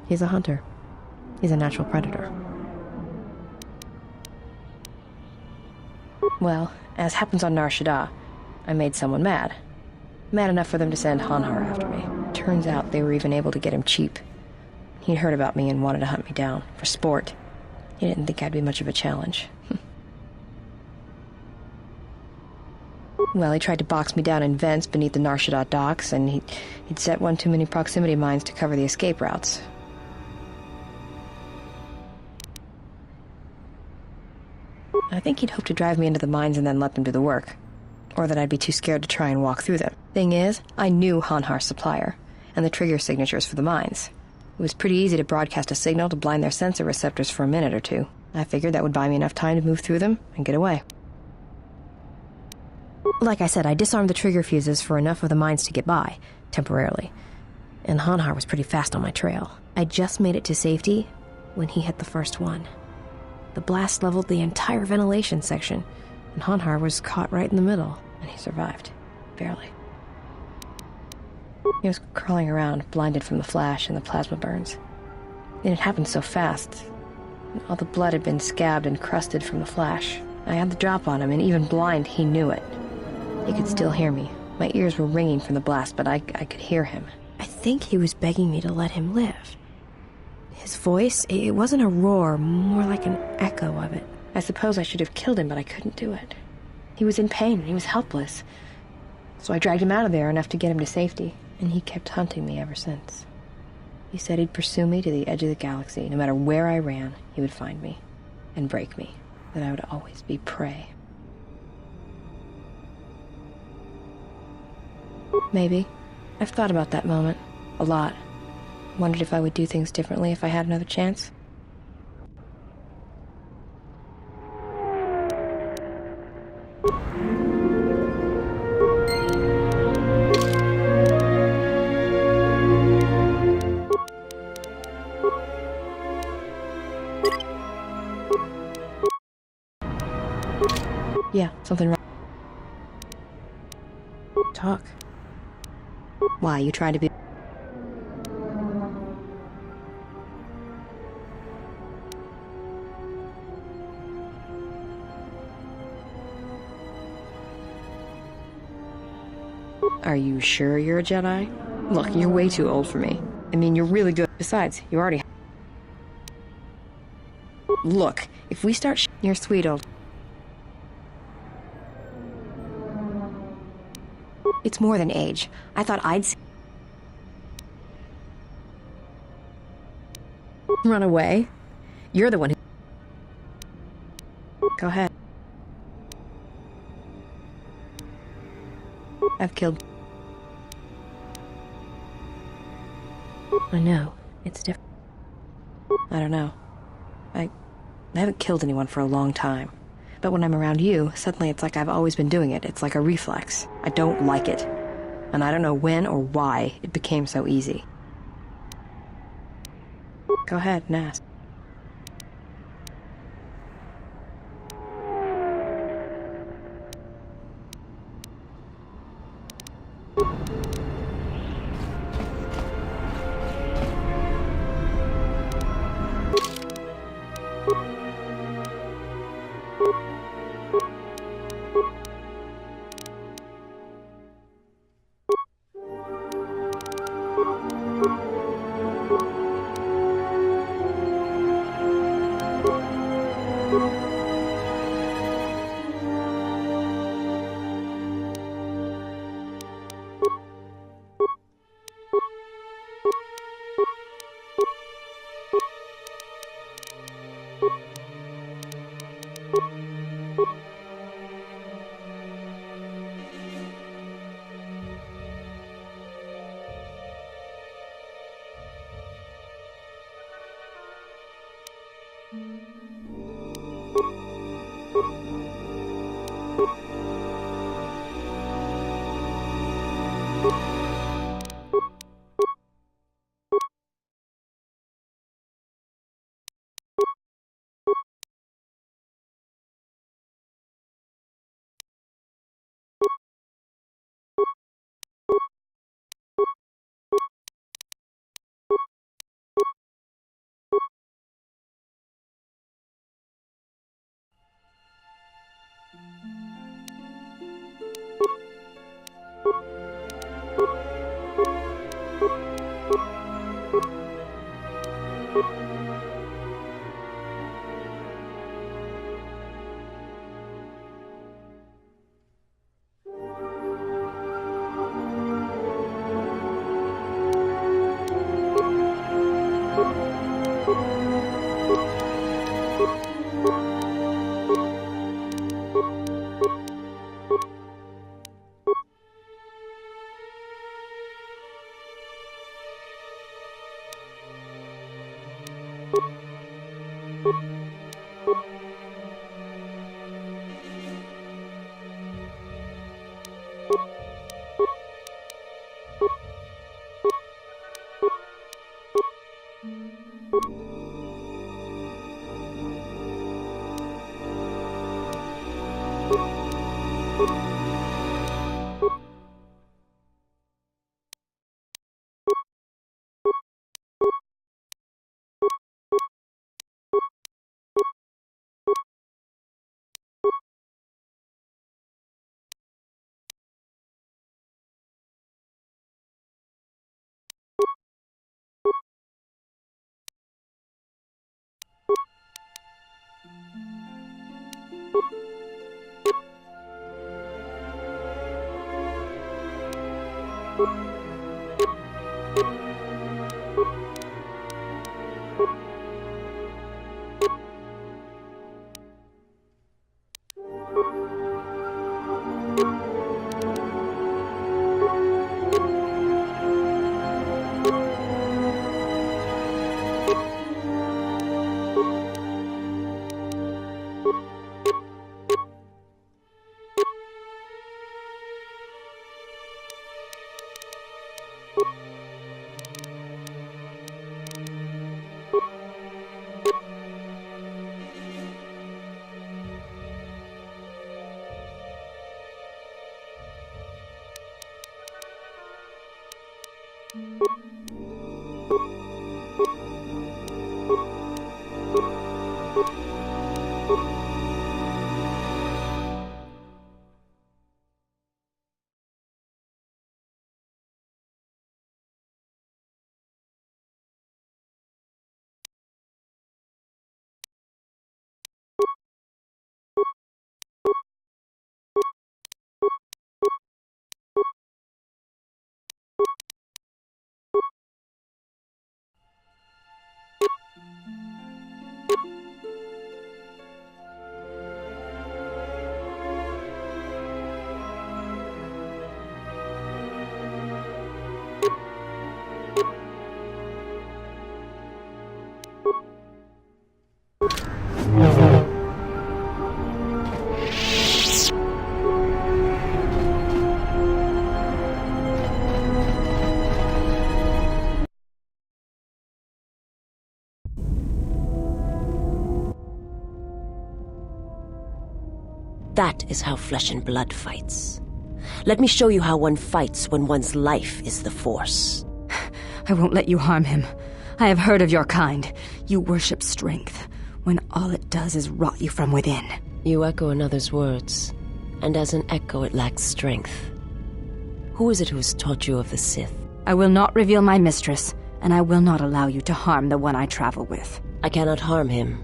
He's a hunter. He's a natural predator. Well, as happens on Nar Shaddaa, I made someone mad. Mad enough for them to send Hanhar after me. Turns out they were even able to get him cheap. He'd heard about me and wanted to hunt me down, for sport. He didn't think I'd be much of a challenge. Well, he tried to box me down in vents beneath the Narshadot docks, and he'd set one too many proximity mines to cover the escape routes. I think he'd hoped to drive me into the mines and then let them do the work. Or that I'd be too scared to try and walk through them. Thing is, I knew Hanhar's supplier, and the trigger signatures for the mines. It was pretty easy to broadcast a signal to blind their sensor receptors for a minute or two. I figured that would buy me enough time to move through them and get away. Like I said, I disarmed the trigger fuses for enough of the mines to get by, temporarily. And Hanhar was pretty fast on my trail. I just made it to safety when he hit the first one. The blast leveled the entire ventilation section, and Hanhar was caught right in the middle, and he survived. Barely. He was crawling around, blinded from the flash and the plasma burns. And it happened so fast. All the blood had been scabbed and crusted from the flash. I had the drop on him, and even blind, he knew it. He could still hear me. My ears were ringing from the blast, but I could hear him. I think he was begging me to let him live. His voice, it wasn't a roar, more like an echo of it. I suppose I should have killed him, but I couldn't do it. He was in pain, and he was helpless. So I dragged him out of there enough to get him to safety, and he kept hunting me ever since. He said he'd pursue me to the edge of the galaxy. No matter where I ran, he would find me and break me, that I would always be prey. Maybe. I've thought about that moment. A lot. Wondered if I would do things differently if I had another chance. Yeah, something wrong. Talk. Why, you trying to be... Are you sure you're a Jedi? Look, you're way too old for me. I mean, you're really good. Besides, you already... Look, if we start you're sweet old... It's more than age. I thought I'd... Run away? You're the one who... Go ahead. I've killed... I know. It's different. I don't know. I haven't killed anyone for a long time. But when I'm around you, suddenly it's like I've always been doing it. It's like a reflex. I don't like it. And I don't know when or why it became so easy. Go ahead and ask. That is how flesh and blood fights. Let me show you how one fights when one's life is the Force. I won't let you harm him. I have heard of your kind. You worship strength, when all it does is rot you from within. You echo another's words, and as an echo it lacks strength. Who is it who has taught you of the Sith? I will not reveal my mistress, and I will not allow you to harm the one I travel with. I cannot harm him.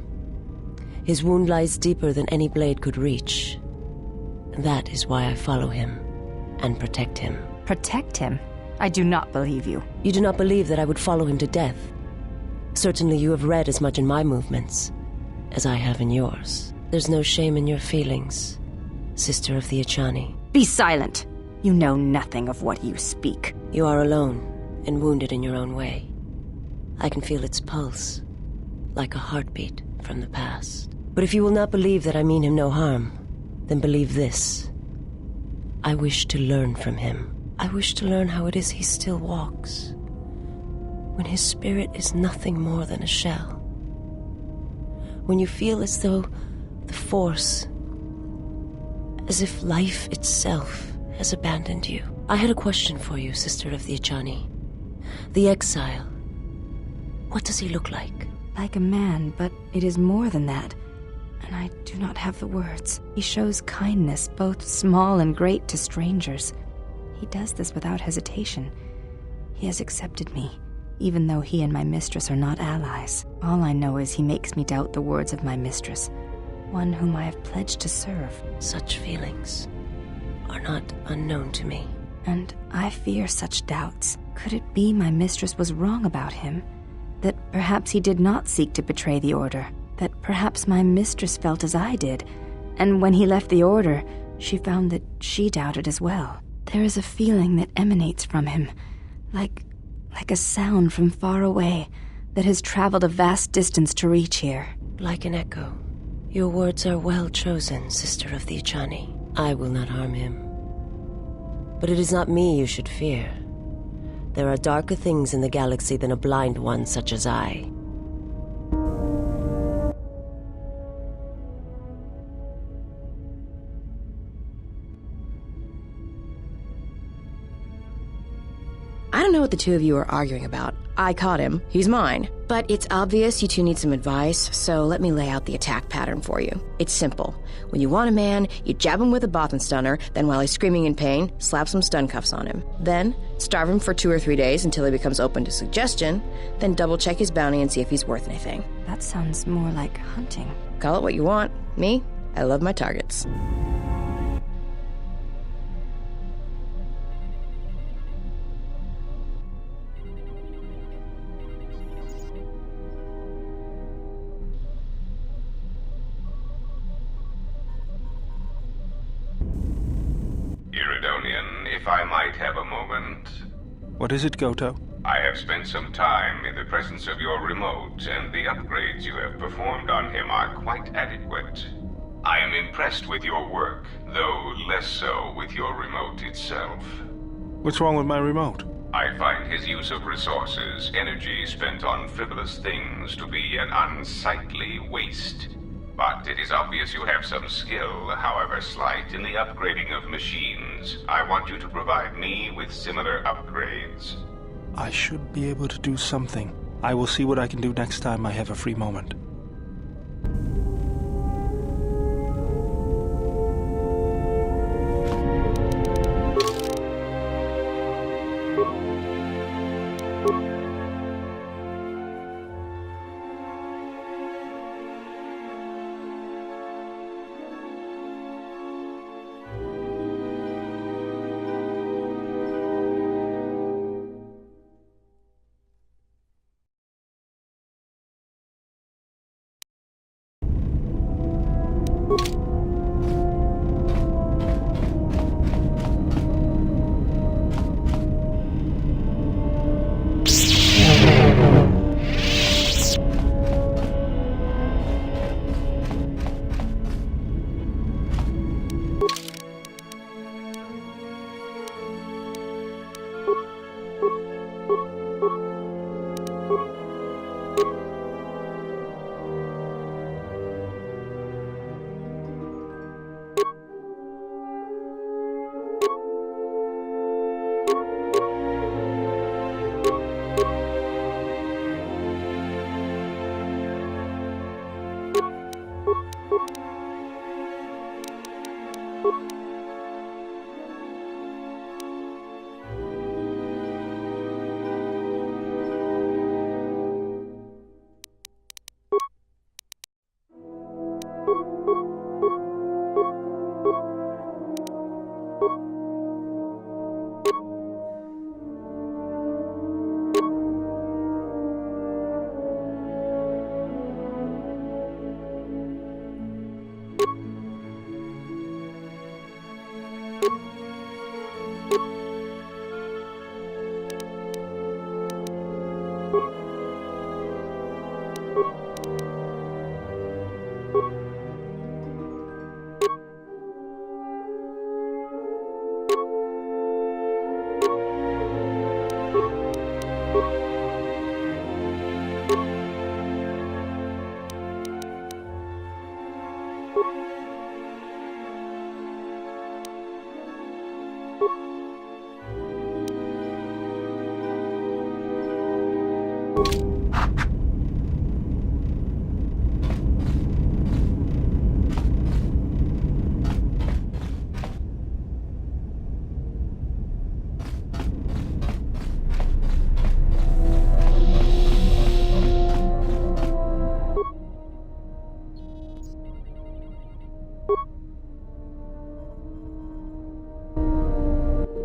His wound lies deeper than any blade could reach. That is why I follow him, and protect him. Protect him? I do not believe you. You do not believe that I would follow him to death. Certainly you have read as much in my movements as I have in yours. There's no shame in your feelings, Sister of the Echani. Be silent! You know nothing of what you speak. You are alone, and wounded in your own way. I can feel its pulse, like a heartbeat from the past. But if you will not believe that I mean him no harm, then believe this. I wish to learn from him. I wish to learn how it is he still walks, when his spirit is nothing more than a shell. When you feel as though the Force, as if life itself has abandoned you. I had a question for you, Sister of the Echani. The exile. What does he look like? Like a man, but it is more than that. And I do not have the words. He shows kindness, both small and great, to strangers. He does this without hesitation. He has accepted me, even though he and my mistress are not allies. All I know is he makes me doubt the words of my mistress, one whom I have pledged to serve. Such feelings are not unknown to me. And I fear such doubts. Could it be my mistress was wrong about him? That perhaps he did not seek to betray the Order? That perhaps my mistress felt as I did, and when he left the Order, she found that she doubted as well. There is a feeling that emanates from him, like a sound from far away, that has traveled a vast distance to reach here. Like an echo. Your words are well chosen, Sister of the Echani. I will not harm him. But it is not me you should fear. There are darker things in the galaxy than a blind one such as I. I don't know what the two of you are arguing about. I caught him. He's mine. But it's obvious you two need some advice, so let me lay out the attack pattern for you. It's simple. When you want a man, you jab him with a Bothan stunner, then while he's screaming in pain, slap some stun cuffs on him. Then, starve him for 2 or 3 days until he becomes open to suggestion, then double-check his bounty and see if he's worth anything. That sounds more like hunting. Call it what you want. Me, I love my targets. If I might have a moment. What is it, Goto? I have spent some time in the presence of your remote, and the upgrades you have performed on him are quite adequate. I am impressed with your work, though less so with your remote itself. What's wrong with my remote? I find his use of resources, energy spent on frivolous things, to be an unsightly waste. But it is obvious you have some skill, however slight, in the upgrading of machines. I want you to provide me with similar upgrades. I should be able to do something. I will see what I can do next time I have a free moment.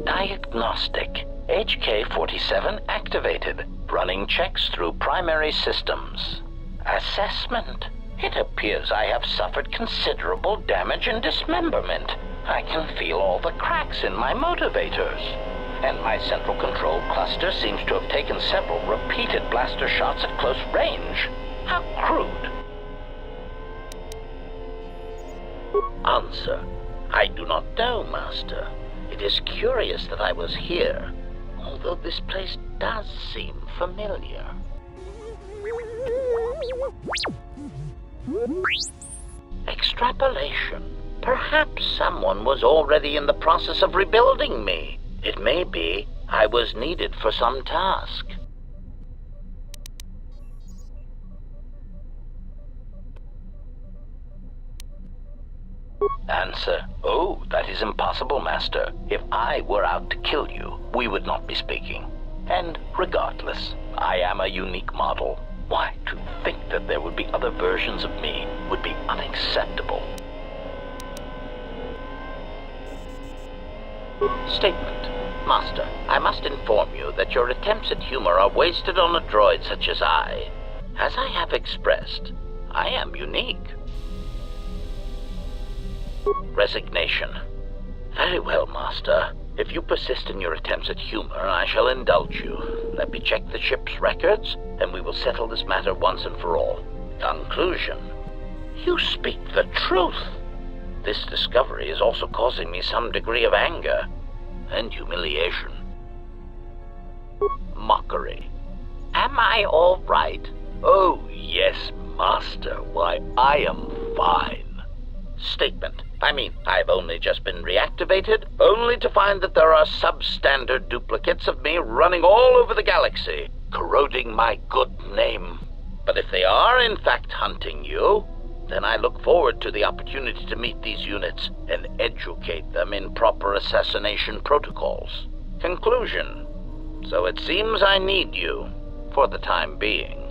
Diagnostic. HK-47 activated. Running checks through primary systems. Assessment. It appears I have suffered considerable damage and dismemberment. I can feel all the cracks in my motivators. And my central control cluster seems to have taken several repeated blaster shots at close range. How crude. Answer. I do not know, Master. It is curious that I was here, although this place does seem familiar. Extrapolation. Perhaps someone was already in the process of rebuilding me. It may be I was needed for some task. Answer: Oh, that is impossible, Master. If I were out to kill you, we would not be speaking. And regardless, I am a unique model. Why, to think that there would be other versions of me would be unacceptable. Statement. Master, I must inform you that your attempts at humor are wasted on a droid such as I. As I have expressed, I am unique. Resignation. Very well, Master. If you persist in your attempts at humor, I shall indulge you. Let me check the ship's records, and we will settle this matter once and for all. Conclusion. You speak the truth. This discovery is also causing me some degree of anger and humiliation. Mockery. Am I all right? Oh, yes, Master. Why, I am fine. Statement. I've only just been reactivated, only to find that there are substandard duplicates of me running all over the galaxy, corroding my good name. But if they are in fact hunting you, then I look forward to the opportunity to meet these units and educate them in proper assassination protocols. Conclusion. So it seems I need you, for the time being.